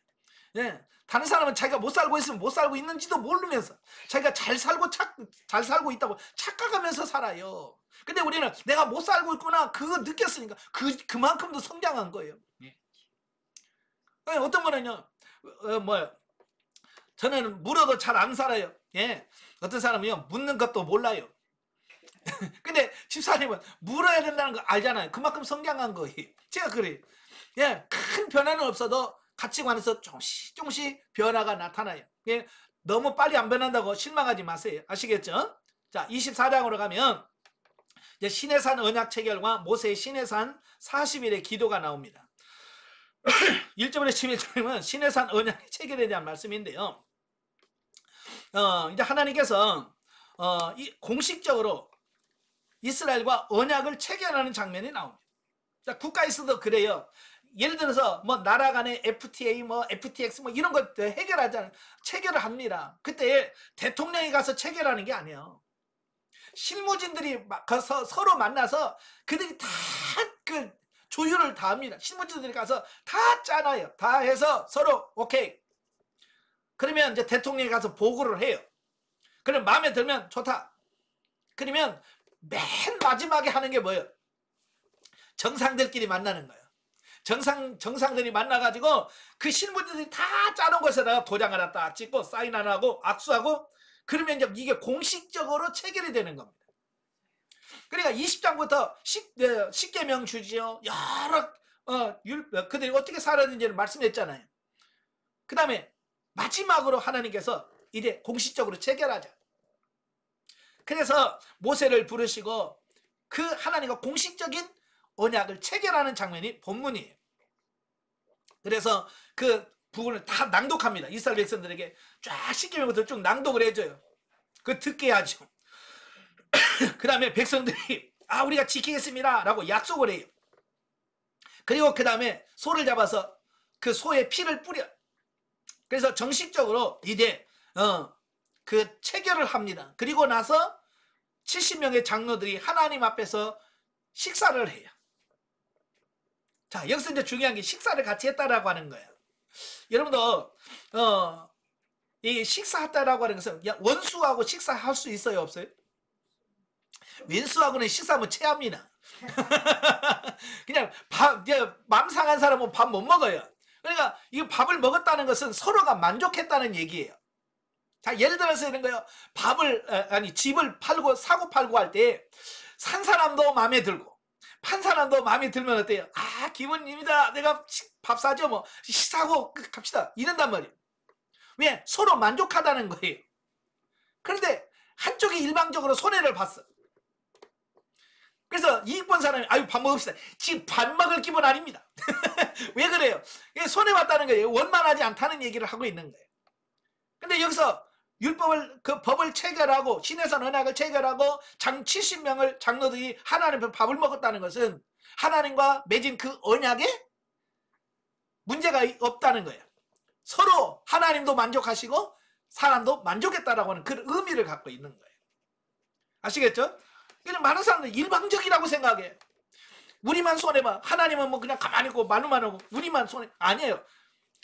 S1: 다른 사람은 자기가 못 살고 있으면 못 살고 있는지도 모르면서 자기가 잘 살고 있다고 착각하면서 살아요. 근데 우리는 내가 못 살고 있구나 그거 느꼈으니까 그만큼도 성장한 거예요. 어떤 분은요 저는 물어도 잘 안 살아요. 어떤 사람은요 묻는 것도 몰라요. 근데 집사님은 물어야 된다는 거 알잖아요. 그만큼 성장한 거예요. 제가 그래요. 큰 변화는 없어도 가치관에서 조금씩 변화가 나타나요. 너무 빨리 안 변한다고 실망하지 마세요. 아시겠죠? 자, 24장으로 가면 이제 시내산 언약 체결과 모세의 시내산 40일의 기도가 나옵니다. 1절부터 11절은 시내산 언약 체결에 대한 말씀인데요. 이제 하나님께서 공식적으로 이스라엘과 언약을 체결하는 장면이 나옵니다. 자, 국가에서도 그래요. 예를 들어서 뭐 나라 간의 FTA, 뭐 FTX 뭐 이런 것 해결하잖아요. 체결을 합니다. 그때 대통령이 가서 체결하는 게 아니에요. 실무진들이 가서 서로 만나서 그들이 다 그 조율을 다 합니다. 실무진들이 가서 다 짜놔요. 다 해서 서로 오케이. 그러면 이제 대통령이 가서 보고를 해요. 그럼 마음에 들면 좋다. 그러면 맨 마지막에 하는 게 뭐예요? 정상들끼리 만나는 거예요. 정상들이 만나가지고 그 실무진들이 다 짜놓은 것에다가 도장 하나 딱 찍고 사인 하나 하고 악수하고 그러면 이제 이게 공식적으로 체결이 되는 겁니다. 그러니까 20장부터 십계명 주지요. 여러 그들이 어떻게 살아야 되는지를 말씀했잖아요. 그 다음에 마지막으로 하나님께서 이제 공식적으로 체결하자. 그래서 모세를 부르시고 그 하나님과 공식적인 언약을 체결하는 장면이 본문이에요. 그래서 그 부분을 다 낭독합니다. 이스라엘 백성들에게 쫙 십계명부터 쭉 낭독을 해줘요. 그 듣게 하죠. 그 다음에 백성들이 우리가 지키겠습니다 라고 약속을 해요. 그리고 그 다음에 소를 잡아서 그 소의 피를 뿌려. 그래서 정식적으로 이제 그 체결을 합니다. 그리고 나서 70명의 장로들이 하나님 앞에서 식사를 해요. 자, 여기서 이제 중요한 게 식사를 같이 했다라고 하는 거예요. 여러분도 이 식사했다라고 하는 것은 원수하고 식사할 수 있어요, 없어요? 왼수하고는 식사하면 체합니다. 그냥 맘 상한 사람은 밥 못 먹어요. 그러니까 이 밥을 먹었다는 것은 서로가 만족했다는 얘기예요. 자, 예를 들어서 이런 거예요. 집을 팔고 사고 팔고 할 때 산 사람도 마음에 들고 판 사람도 마음에 들면 어때요? 기분입니다. 내가 밥 사죠. 뭐 사고 갑시다. 이런단 말이에요. 왜? 서로 만족하다는 거예요. 그런데 한쪽이 일방적으로 손해를 봤어. 그래서 이익 본 사람이 밥 먹읍시다. 지금 밥 먹을 기분 아닙니다. 왜 그래요? 손해봤다는 거예요. 원만하지 않다는 얘기를 하고 있는 거예요. 근데 여기서 법을 체결하고 시내산 언약을 체결하고 70명을 장로들이 하나님 앞에 밥을 먹었다는 것은 하나님과 맺은 그 언약에 문제가 없다는 거예요. 서로 하나님도 만족하시고 사람도 만족했다라고 하는 그런 의미를 갖고 있는 거예요. 아시겠죠? 많은 사람들이 일방적이라고 생각해요. 우리만 손해봐. 하나님은 뭐 그냥 가만히 있고 말로만 하고 우리만 손해. 아니에요.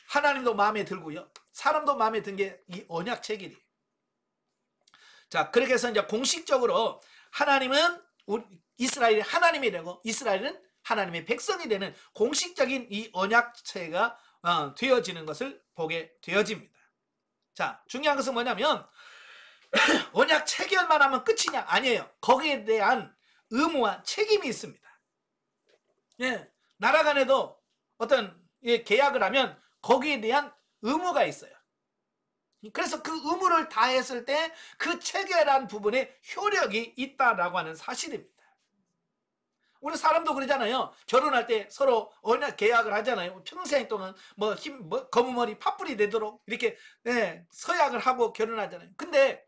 S1: 하나님도 마음에 들고요. 사람도 마음에 든 게 이 언약 체결이에요. 자, 그렇게 해서 이제 공식적으로 하나님은 이스라엘이 하나님이 되고 이스라엘은 하나님의 백성이 되는 공식적인 이 언약체가 되어지는 것을 보게 되어집니다. 자, 중요한 것은 뭐냐면 언약 체결만 하면 끝이냐? 아니에요. 거기에 대한 의무와 책임이 있습니다. 예, 나라 간에도 어떤 계약을 하면 거기에 대한 의무가 있어요. 그래서 그 의무를 다했을 때 그 체결한 부분에 효력이 있다라고 하는 사실입니다. 우리 사람도 그러잖아요. 결혼할 때 서로 언약 계약을 하잖아요. 평생 동안 검은 머리 팥불이 되도록 이렇게 서약을 하고 결혼하잖아요. 근데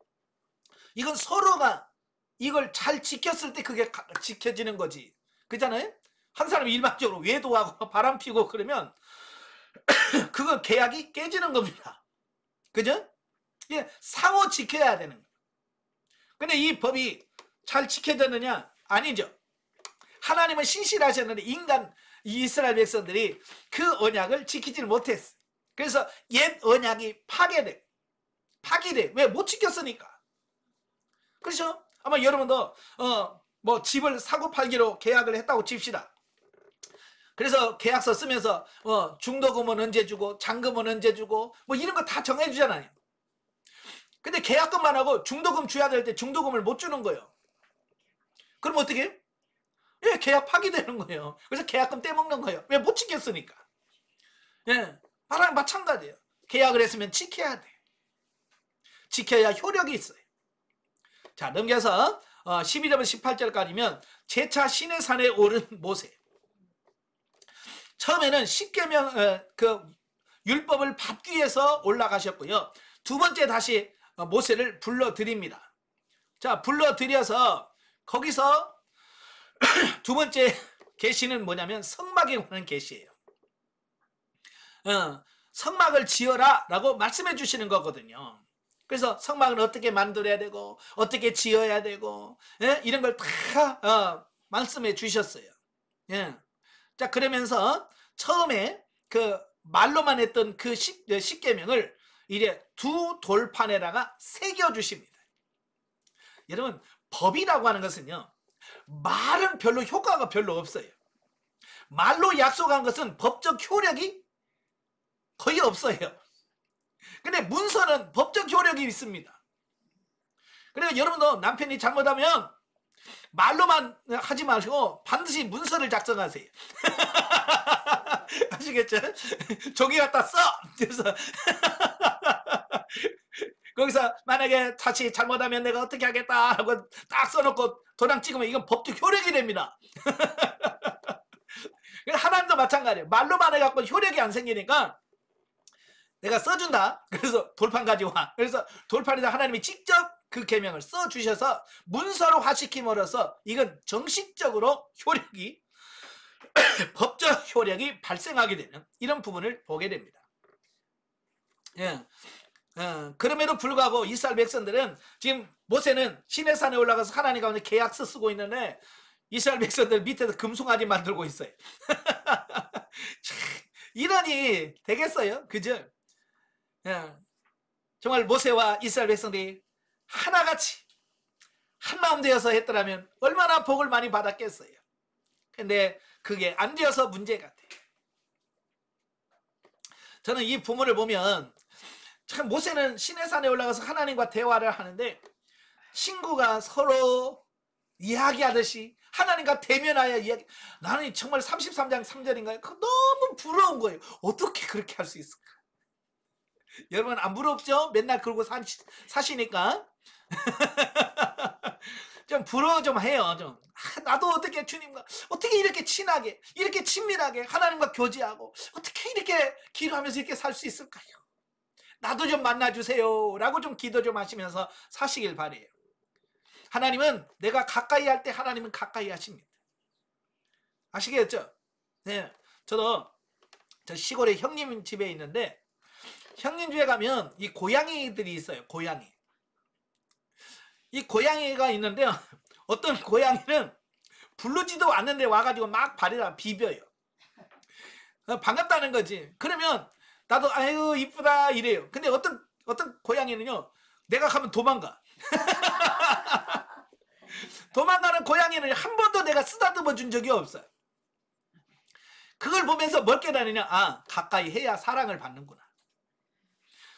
S1: 이건 서로가 이걸 잘 지켰을 때 그게 지켜지는 거지. 그잖아요? 한 사람이 일방적으로 외도하고 바람 피고 그러면 그건 계약이 깨지는 겁니다. 그죠? 예, 상호 지켜야 되는 거예요. 근데 이 법이 잘 지켜졌느냐? 아니죠. 하나님은 신실하셨는데 이스라엘 백성들이 그 언약을 지키지를 못했어. 그래서 옛 언약이 파괴돼. 왜? 못 지켰으니까. 그렇죠? 아마 여러분도 집을 사고 팔기로 계약을 했다고 칩시다. 그래서 계약서 쓰면서 중도금은 언제 주고 잔금은 언제 주고 뭐 이런 거 다 정해주잖아요. 근데 계약금만 하고 중도금 줘야 될 때 중도금을 못 주는 거예요. 그럼 어떻게 해요? 예, 계약 파기되는 거예요. 그래서 계약금 떼먹는 거예요. 왜? 못 지켰으니까. 예, 나랑 마찬가지예요. 계약을 했으면 지켜야 돼. 지켜야 효력이 있어요. 자, 넘겨서 12절부터 18절까지면 재차 시내산에 오른 모세. 처음에는 십계명 그 율법을 받기 위해서 올라가셨고요. 두 번째 다시 모세를 불러드립니다. 자, 불러들여서 거기서 두 번째 계시는 뭐냐면 성막에 관한 계시예요. 성막을 지어라 라고 말씀해 주시는 거거든요. 그래서 성막은 어떻게 만들어야 되고 어떻게 지어야 되고 이런 걸 다 말씀해 주셨어요. 예. 자, 그러면서 처음에 그 말로만 했던 그 십계명을 이제 두 돌판에다가 새겨 주십니다. 여러분, 법이라고 하는 것은요, 말은 별로 효과가 별로 없어요. 말로 약속한 것은 법적 효력이 거의 없어요. 근데 문서는 법적 효력이 있습니다. 그러니까 여러분도 남편이 잘못하면 말로만 하지 마시고 반드시 문서를 작성하세요. 아시겠죠? 종이 갖다 써! 그래서 거기서 만약에 다시 잘못하면 내가 어떻게 하겠다 하고 딱 써놓고 도장 찍으면 이건 법적 효력이 됩니다. 하나님도 마찬가지예요. 말로만 해갖고 효력이 안 생기니까 내가 써준다. 그래서 돌판 가지고 와. 그래서 돌판에다 하나님이 직접 그 계명을 써주셔서 문서로 화시킴으로써 이건 정식적으로 효력이 법적 효력이 발생하게 되는 이런 부분을 보게 됩니다. 예. 그럼에도 불구하고 이스라엘 백성들은 지금 모세는 시내산에 올라가서 하나님 가운데 계약서 쓰고 있는데 이스라엘 백성들 밑에서 금송아지 만들고 있어요. 이러니 되겠어요? 그죠? 예. 정말 모세와 이스라엘 백성들이 하나같이 한마음 되어서 했더라면 얼마나 복을 많이 받았겠어요. 근데 그게 안 되어서 문제가 돼요. 저는 이 부분을 보면 참 모세는 시내산에 올라가서 하나님과 대화를 하는데 친구가 서로 이야기하듯이 하나님과 대면하여 이야기. 나는 정말 33장 3절인가요? 너무 부러운 거예요. 어떻게 그렇게 할 수 있을까? 여러분 안 부럽죠? 맨날 그러고 사시니까 좀 부러워 좀 해요. 좀 나도 어떻게 주님과 어떻게 이렇게 친하게 이렇게 친밀하게 하나님과 교제하고 어떻게 이렇게 기도하면서 이렇게 살 수 있을까요? 나도 좀 만나주세요 라고 좀 기도 좀 하시면서 사시길 바래요. 하나님은 내가 가까이 할 때 하나님은 가까이 하십니다. 아시겠죠? 네, 저도 저 시골에 형님 집에 있는데 형님 집에 가면 이 고양이들이 있어요. 고양이. 이 고양이가 있는데 어떤 고양이는 부르지도 않는데 와가지고 막 발에다 비벼요. 반갑다는 거지. 그러면 나도 아유 이쁘다 이래요. 근데 어떤 고양이는요 내가 가면 도망가. 도망가는 고양이는 한 번도 내가 쓰다듬어 준 적이 없어요. 그걸 보면서 뭘 깨달으냐, 아 가까이 해야 사랑을 받는구나.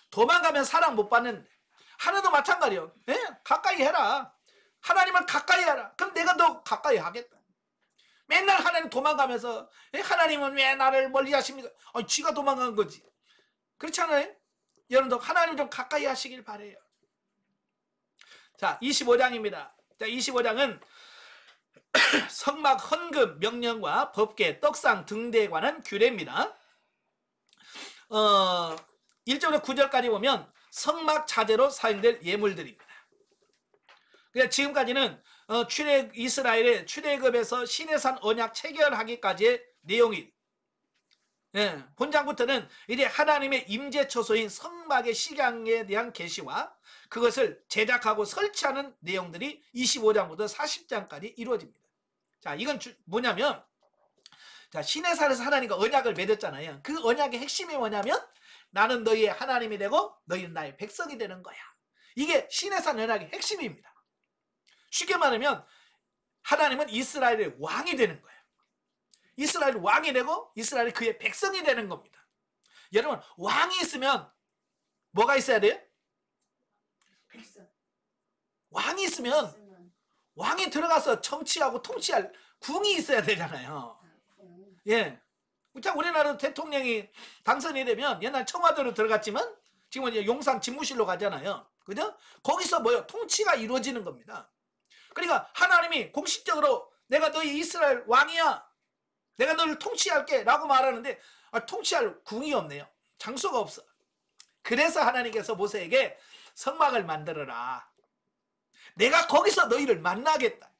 S1: 도망가면 사랑 못 받는데 하나도 마찬가지요. 예? 가까이 해라. 하나님을 가까이 하라. 그럼 내가 너 가까이 하겠다. 맨날 하나님 도망가면서 하나님은 왜 나를 멀리 하십니까? 지가 도망간 거지. 그렇잖아요. 여러분도 하나님 좀 가까이 하시길 바래요. 자, 25장입니다. 자, 25장은 성막 헌금 명령과 법계 떡상 등대에 관한 규례입니다. 1절부터 9절까지 보면 성막 자재로 사용될 예물들입니다. 그러니까 지금까지는 이스라엘의 출애굽에서 시내산 언약 체결하기까지의 내용이 본장부터는 이제 하나님의 임재 처소인 성막의 식양에 대한 계시와 그것을 제작하고 설치하는 내용들이 25장부터 40장까지 이루어집니다. 자, 이건 뭐냐면 자, 시내산에서 하나님과 언약을 맺었잖아요. 그 언약의 핵심이 뭐냐면 나는 너희의 하나님이 되고 너희는 나의 백성이 되는 거야. 이게 시내산 언약의 핵심입니다. 쉽게 말하면 하나님은 이스라엘의 왕이 되는 거예요. 이스라엘 왕이 되고 이스라엘이 그의 백성이 되는 겁니다. 여러분 왕이 있으면 뭐가 있어야 돼요?
S2: 백성.
S1: 왕이 있으면 왕이 들어가서 정치하고 통치할 궁이 있어야 되잖아요. 예. 자, 우리나라 대통령이 당선이 되면 옛날 청와대로 들어갔지만 지금은 이제 용산 집무실로 가잖아요. 그죠? 거기서 뭐요? 통치가 이루어지는 겁니다. 그러니까 하나님이 공식적으로 내가 너희 이스라엘 왕이야. 내가 너를 통치할게 라고 말하는데 통치할 궁이 없네요. 장소가 없어. 그래서 하나님께서 모세에게 성막을 만들어라. 내가 거기서 너희를 만나겠다.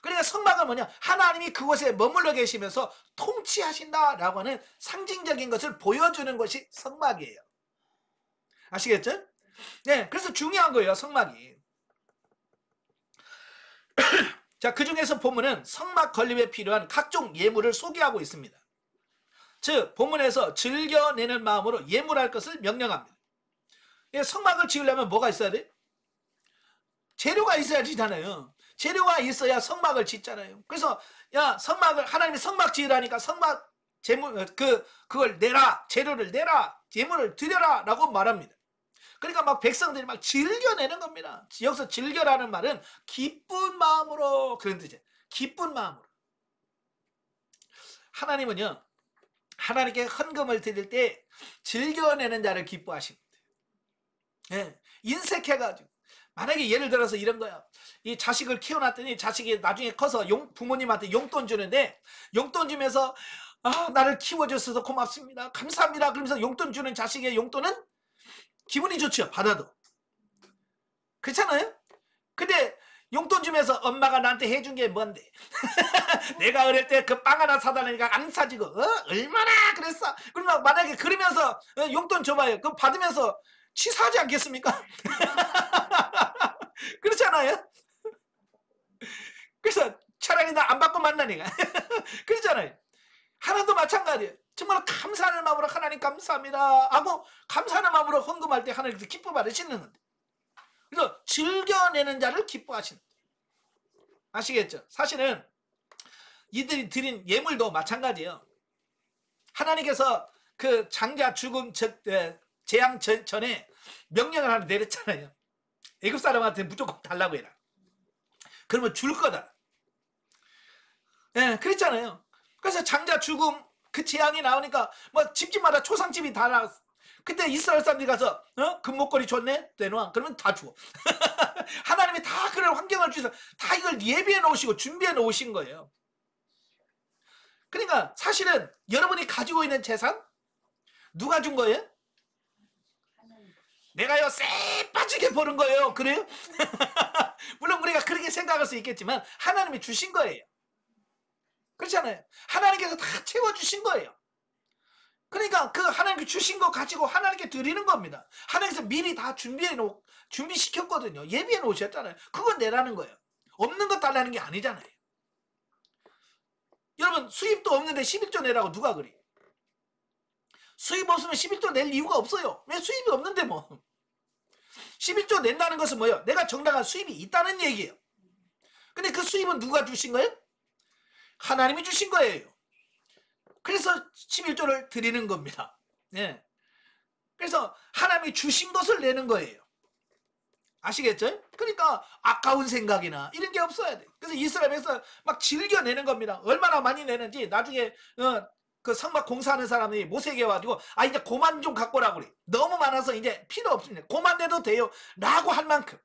S1: 그러니까 성막은 뭐냐? 하나님이 그곳에 머물러 계시면서 통치하신다라고 하는 상징적인 것을 보여주는 것이 성막이에요. 아시겠죠? 네, 그래서 중요한 거예요, 성막이. 자, 그 중에서 본문은 성막 건립에 필요한 각종 예물을 소개하고 있습니다. 즉, 본문에서 즐겨내는 마음으로 예물할 것을 명령합니다. 성막을 지으려면 뭐가 있어야 돼? 재료가 있어야 지잖아요. 재료가 있어야 성막을 짓잖아요. 그래서 야, 성막을 하나님이 성막 지으라니까 성막 재물 그걸 내라, 재료를 내라, 예물을 드려라라고 말합니다. 그러니까 막 백성들이 막 즐겨내는 겁니다. 여기서 즐겨라는 말은 기쁜 마음으로 그런 뜻이에요. 기쁜 마음으로. 하나님은요, 하나님께 헌금을 드릴 때 즐겨내는 자를 기뻐하십니다. 예, 인색해가지고. 만약에 예를 들어서 이런 거야. 이 자식을 키워놨더니 자식이 나중에 커서 부모님한테 용돈 주는데 용돈 주면서 나를 키워줘서 고맙습니다. 감사합니다. 그러면서 용돈 주는 자식의 용돈은 기분이 좋죠. 받아도. 그렇잖아요? 근데 용돈 주면서 엄마가 나한테 해준 게 뭔데? 내가 어릴 때 그 빵 하나 사달라니까 안 사지고 얼마나 그랬어? 그러면 만약에 그러면서 용돈 줘봐요. 그거 받으면서 치사하지 않겠습니까? 그렇잖아요? 그래서 차라리 나 안 받고 만나니까. 그렇잖아요. 하나도 마찬가지예요. 정말 감사하는 마음으로 하나님 감사합니다 하고 감사하는 마음으로 헌금할 때 하나님께서 기뻐 받으시는 건데. 그래서 즐겨내는 자를 기뻐하시는 거예요. 아시겠죠? 사실은 이들이 드린 예물도 마찬가지예요. 하나님께서 그 장자 죽음 재앙 전에 명령을 하나 내렸잖아요. 애굽 사람한테 무조건 달라고 해라. 그러면 줄 거다. 네, 그랬잖아요. 그래서 장자 죽음 그 재앙이 나오니까 뭐 집집마다 초상집이 다 나왔어. 그때 이스라엘 사람들이 가서 금목걸이 줬네? 내놔. 그러면 다 줘. 하나님이 다 그런 환경을 주셔서 다 이걸 예비해 놓으시고 준비해 놓으신 거예요. 그러니까 사실은 여러분이 가지고 있는 재산 누가 준 거예요? 내가요 쎄 빠지게 버는 거예요. 그래요? 물론 우리가 그렇게 생각할 수 있겠지만 하나님이 주신 거예요. 그렇잖아요. 하나님께서 다 채워주신 거예요. 그러니까 그 하나님께 주신 거 가지고 하나님께 드리는 겁니다. 하나님께서 미리 다 준비시켰거든요. 예비해 놓으셨잖아요. 그건 내라는 거예요. 없는 거 달라는 게 아니잖아요. 여러분 수입도 없는데 11조 내라고 누가 그래? 수입 없으면 11조 낼 이유가 없어요. 왜 수입이 없는데 뭐. 11조 낸다는 것은 뭐예요? 내가 정당한 수입이 있다는 얘기예요. 근데 그 수입은 누가 주신 거예요? 하나님이 주신 거예요. 그래서 11조를 드리는 겁니다. 네. 그래서 하나님이 주신 것을 내는 거예요. 아시겠죠? 그러니까 아까운 생각이나 이런 게 없어야 돼. 그래서 이스라엘에서 막 즐겨내는 겁니다. 얼마나 많이 내는지 나중에 그 성막 공사하는 사람이 모세에게 와가지고 이제 고만 좀 갖고 오라고 그래. 너무 많아서 이제 필요 없습니다. 고만 내도 돼요. 라고 할 만큼.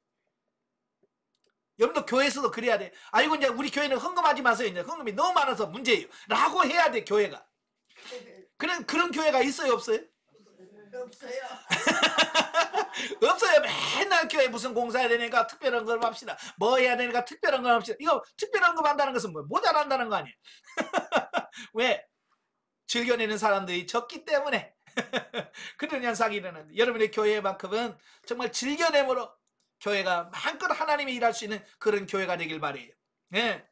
S1: 여러분도 교회에서도 그래야 돼. 이거 이제 우리 교회는 헌금하지 마세요. 이제 헌금이 너무 많아서 문제예요. 라고 해야 돼, 교회가. 그런 교회가 있어요, 없어요?
S2: 없어요.
S1: 없어요. 맨날 교회 무슨 공사해야 되니까 특별한 걸 합시다. 뭐 해야 되니까 특별한 걸 합시다. 이거 특별한 거 한다는 것은 뭐 모자란다는 거 아니에요? 왜? 즐겨내는 사람들이 적기 때문에 그런 현상이 일어나는데 여러분의 교회만큼은 정말 즐겨냄으로 교회가 마음껏 하나님이 일할 수 있는 그런 교회가 되길 바래요. 네.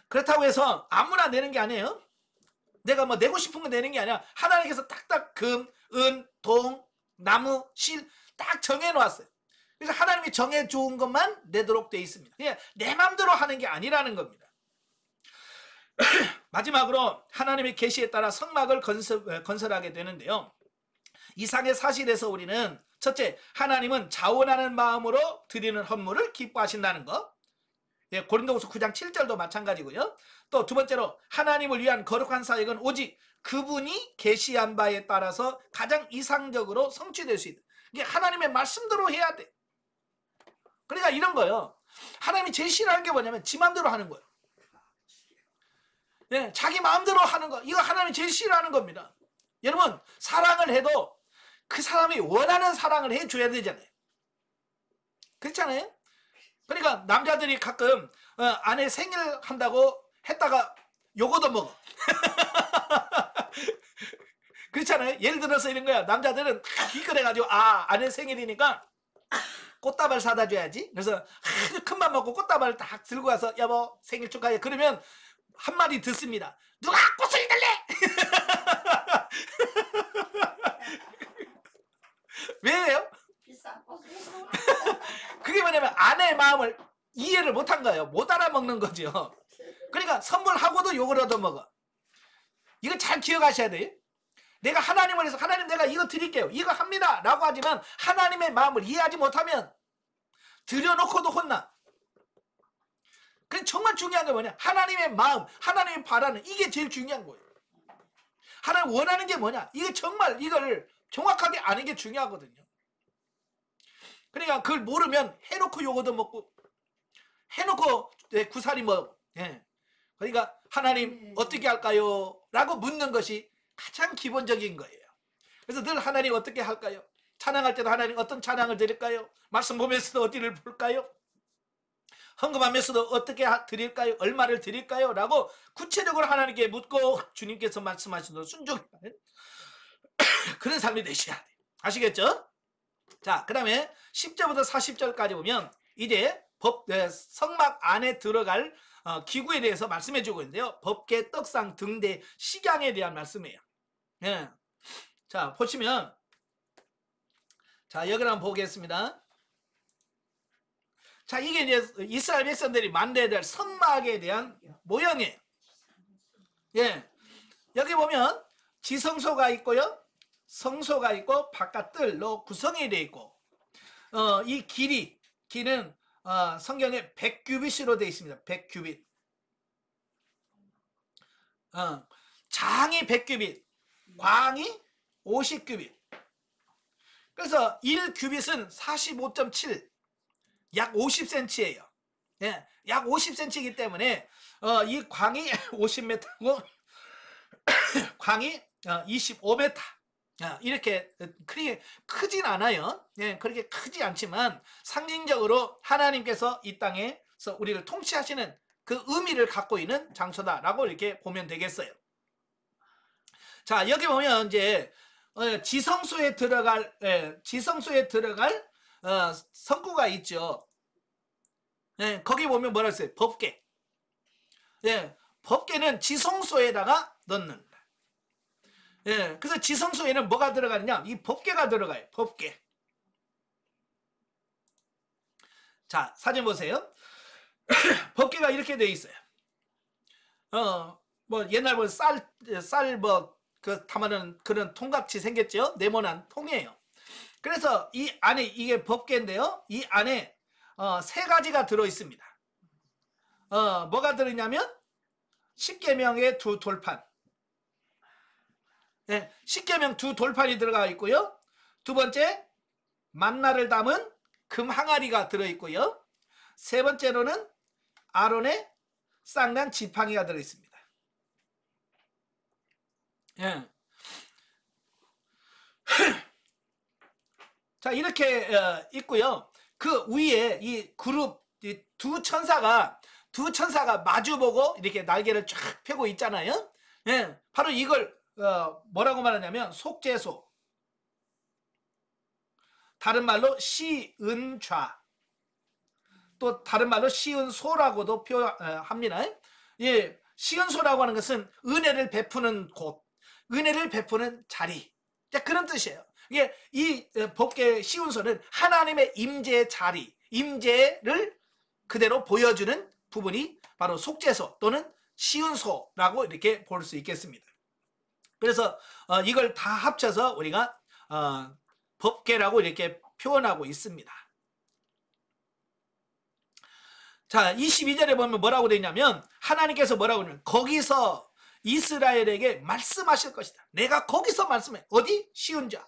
S1: 그렇다고 해서 아무나 내는 게 아니에요. 내가 뭐 내고 싶은 거 내는 게 아니라 하나님께서 딱딱 금, 은, 동, 나무, 실 딱 정해놓았어요. 그래서 하나님이 정해준 것만 내도록 되어 있습니다. 그냥 내 마음대로 하는 게 아니라는 겁니다. 마지막으로 하나님의 계시에 따라 성막을 건설하게 되는데요. 이상의 사실에서 우리는 첫째, 하나님은 자원하는 마음으로 드리는 헌물을 기뻐하신다는 것. 예, 고린도후서 9장 7절도 마찬가지고요. 또 두 번째로 하나님을 위한 거룩한 사역은 오직 그분이 계시한 바에 따라서 가장 이상적으로 성취될 수 있다. 이게 하나님의 말씀대로 해야 돼. 그러니까 이런 거예요. 하나님이 제일 싫어하는 게 뭐냐면 지 마음대로 하는 거예요. 네, 자기 마음대로 하는 거. 이거 하나님이 제일 싫어하는 겁니다. 여러분, 사랑을 해도 그 사람이 원하는 사랑을 해줘야 되잖아요. 그렇잖아요? 그러니까 남자들이 가끔 아내 생일 한다고 했다가 요거도 먹어. 그렇잖아요? 예를 들어서 이런 거야. 남자들은 기껏해가지고 아내 생일이니까 꽃다발 사다 줘야지. 그래서 큰맘 먹고 꽃다발을 딱 들고 와서 여보 생일 축하해. 그러면 한마디 듣습니다. 누가 꽃을 달래? 왜요?
S2: 비싼 꽃을.
S1: 그게 뭐냐면 아내의 마음을 이해를 못한 거예요. 못 알아먹는 거죠. 그러니까 선물하고도 욕을 얻어먹어. 이거 잘 기억하셔야 돼요. 내가 하나님을 해서 하나님 내가 이거 드릴게요. 이거 합니다. 라고 하지만 하나님의 마음을 이해하지 못하면 드려놓고도 혼나. 그래서 정말 중요한 게 뭐냐? 하나님의 마음, 하나님이 바라는 이게 제일 중요한 거예요. 하나님 원하는 게 뭐냐? 이게 정말 이걸 정확하게 아는 게 중요하거든요. 그러니까 그걸 모르면 해놓고 욕 얻어먹고 해놓고 구사리 먹어. 예. 그러니까 하나님 어떻게 할까요? 라고 묻는 것이 가장 기본적인 거예요. 그래서 늘 하나님 어떻게 할까요? 찬양할 때도 하나님 어떤 찬양을 드릴까요? 말씀 보면서도 어디를 볼까요? 헌금하면서도 어떻게 드릴까요? 얼마를 드릴까요? 라고 구체적으로 하나님께 묻고 주님께서 말씀하신 대로 순종하는 그런 삶이 되셔야 돼요. 아시겠죠? 자, 그 다음에 10절부터 40절까지 보면 이제 성막 안에 들어갈 기구에 대해서 말씀해 주고 있는데요. 법궤, 떡상, 등대, 식양에 대한 말씀이에요. 예. 자, 보시면 자, 여기를 한번 보겠습니다. 자, 이게 이제 이스라엘 백성들이 만들어야 될 성막에 대한 모형이에요. 예. 여기 보면 지성소가 있고요. 성소가 있고 바깥 뜰로 구성이 되어 있고 이 길은 성경에 100규빗으로 되어 있습니다. 100규빗. 장이 100규빗, 광이 50규빗. 그래서 1규빗은 45.7, 약 50cm예요. 예, 약 50cm이기 때문에 이 광이 50m고 광이 25m. 이렇게 크게 크진 않아요. 예, 그렇게 크지 않지만 상징적으로 하나님께서 이 땅에서 우리를 통치하시는 그 의미를 갖고 있는 장소다라고 이렇게 보면 되겠어요. 자, 여기 보면 이제 지성소에 들어갈 성구가 있죠. 예, 거기 보면 뭐라 했어요? 법궤. 예, 법궤는 지성소에다가 넣는. 예, 그래서 지성소에는 뭐가 들어가느냐? 이 법궤가 들어가요. 법궤. 자, 사진 보세요. 법궤가 이렇게 돼 있어요. 뭐 옛날 뭐 쌀 그 담아는 그런 통같이 생겼죠? 네모난 통이에요. 그래서 이 안에 이게 법궤인데요. 이 안에 세 가지가 들어 있습니다. 뭐가 들어있냐면 십계명의 두 돌판. 네, 십계명 두 돌판이 들어가 있고요. 두 번째, 만나를 담은 금 항아리가 들어있고요. 세 번째로는 아론의 쌍난 지팡이가 들어있습니다. 예. 자, 이렇게 있고요. 그 위에 이 그룹 두 천사가 마주보고 이렇게 날개를 쫙 펴고 있잖아요. 예, 바로 이걸 뭐라고 말하냐면 속죄소, 다른 말로 시은좌, 또 다른 말로 시은소라고도 표현합니다. 예, 시은소라고 하는 것은 은혜를 베푸는 곳, 은혜를 베푸는 자리, 그런 뜻이에요. 이게 이 법궤 시은소는 하나님의 임재의 자리, 임재를 그대로 보여주는 부분이 바로 속죄소 또는 시은소라고 이렇게 볼 수 있겠습니다. 그래서 이걸 다 합쳐서 우리가 법궤라고 이렇게 표현하고 있습니다. 자, 22절에 보면 뭐라고 되어 있냐면 하나님께서 뭐라고 하냐면 거기서 이스라엘에게 말씀하실 것이다. 내가 거기서 말씀해. 어디? 시은좌.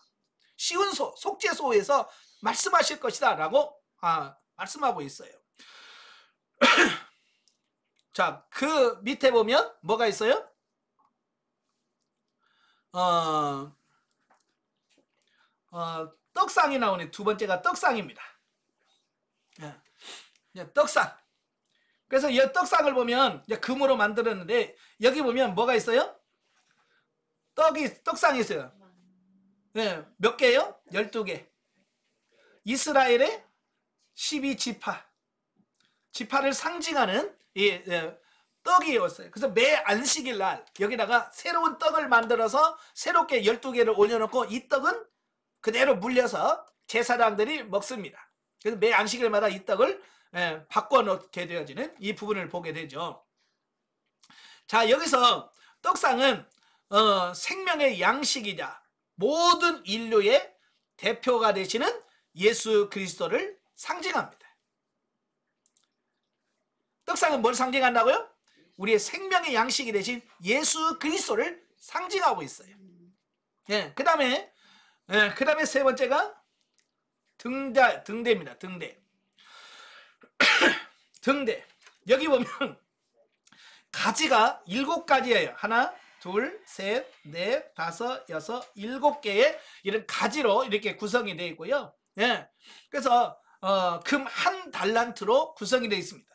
S1: 시운소, 속죄소에서 말씀하실 것이다 라고 말씀하고 있어요. 자, 그 밑에 보면 뭐가 있어요? 떡상이 나오네. 두 번째가 떡상입니다. 떡상. 그래서 이 떡상을 보면 이제 금으로 만들었는데 여기 보면 뭐가 있어요? 떡상이 있어요. 네, 몇 개요? 12개. 이스라엘의 12지파. 지파를 상징하는 이 떡이었어요. 그래서 매 안식일 날 여기다가 새로운 떡을 만들어서 새롭게 12개를 올려놓고 이 떡은 그대로 물려서 제사장들이 먹습니다. 그래서 매 안식일마다 이 떡을 바꿔놓게 되어지는 이 부분을 보게 되죠. 자, 여기서 떡상은 생명의 양식이자 모든 인류의 대표가 되시는 예수 그리스도를 상징합니다. 떡상은 뭘 상징한다고요? 우리의 생명의 양식이 되신 예수 그리스도를 상징하고 있어요. 그 다음에 세 번째가 등대입니다. 등대. 등대. 여기 보면 가지가 7가지예요. 하나, 둘, 셋, 넷, 다섯, 여섯, 7개의 이런 가지로 이렇게 구성이 되어 있고요. 그래서 금 1달란트로 구성이 되어 있습니다.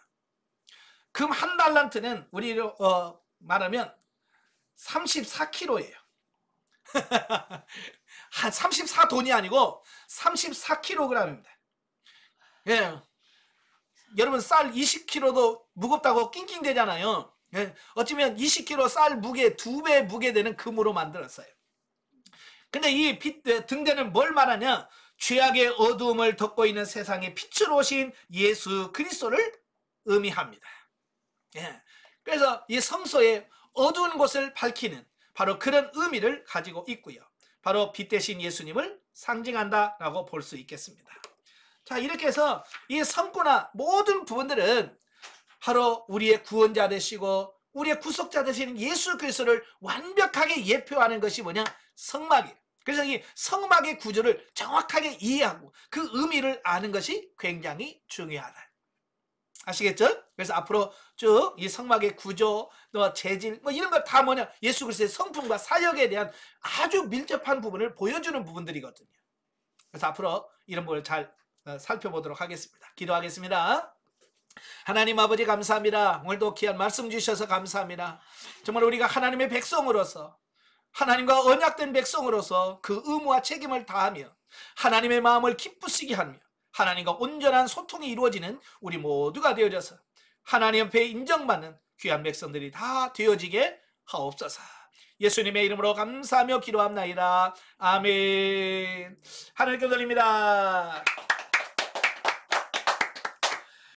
S1: 금 1달란트는 우리로 말하면 34kg예요. 한 34돈이 아니고 34kg입니다. 여러분 쌀 20kg도 무겁다고 낑낑대잖아요. 어쩌면 20kg 쌀 무게 2배 무게 되는 금으로 만들었어요. 근데 이 등대는 뭘 말하냐? 죄악의 어두움을 덮고 있는 세상에 빛으로 오신 예수 그리스도를 의미합니다. 그래서 이 성소의 어두운 곳을 밝히는 바로 그런 의미를 가지고 있고요. 바로 빛 대신 예수님을 상징한다라고 볼 수 있겠습니다. 자, 이렇게 해서 이 성구나 모든 부분들은 바로 우리의 구원자 되시고 우리의 구속자 되시는 예수 그리스도를 완벽하게 예표하는 것이 뭐냐? 성막이에요. 그래서 이 성막의 구조를 정확하게 이해하고 그 의미를 아는 것이 굉장히 중요하다. 아시겠죠? 그래서 앞으로 쭉 이 성막의 구조, 또 재질, 뭐 이런 거 다 뭐냐? 예수 그리스도의 성품과 사역에 대한 아주 밀접한 부분을 보여주는 부분들이거든요. 그래서 앞으로 이런 부분을 잘 살펴보도록 하겠습니다. 기도하겠습니다. 하나님 아버지 감사합니다. 오늘도 귀한 말씀 주셔서 감사합니다. 정말 우리가 하나님의 백성으로서 하나님과 언약된 백성으로서 그 의무와 책임을 다하며 하나님의 마음을 기쁘시게 하며 하나님과 온전한 소통이 이루어지는 우리 모두가 되어져서 하나님 옆에 인정받는 귀한 백성들이 다 되어지게 하옵소서. 예수님의 이름으로 감사하며 기도합나이다. 아멘. 하늘께 돌립니다.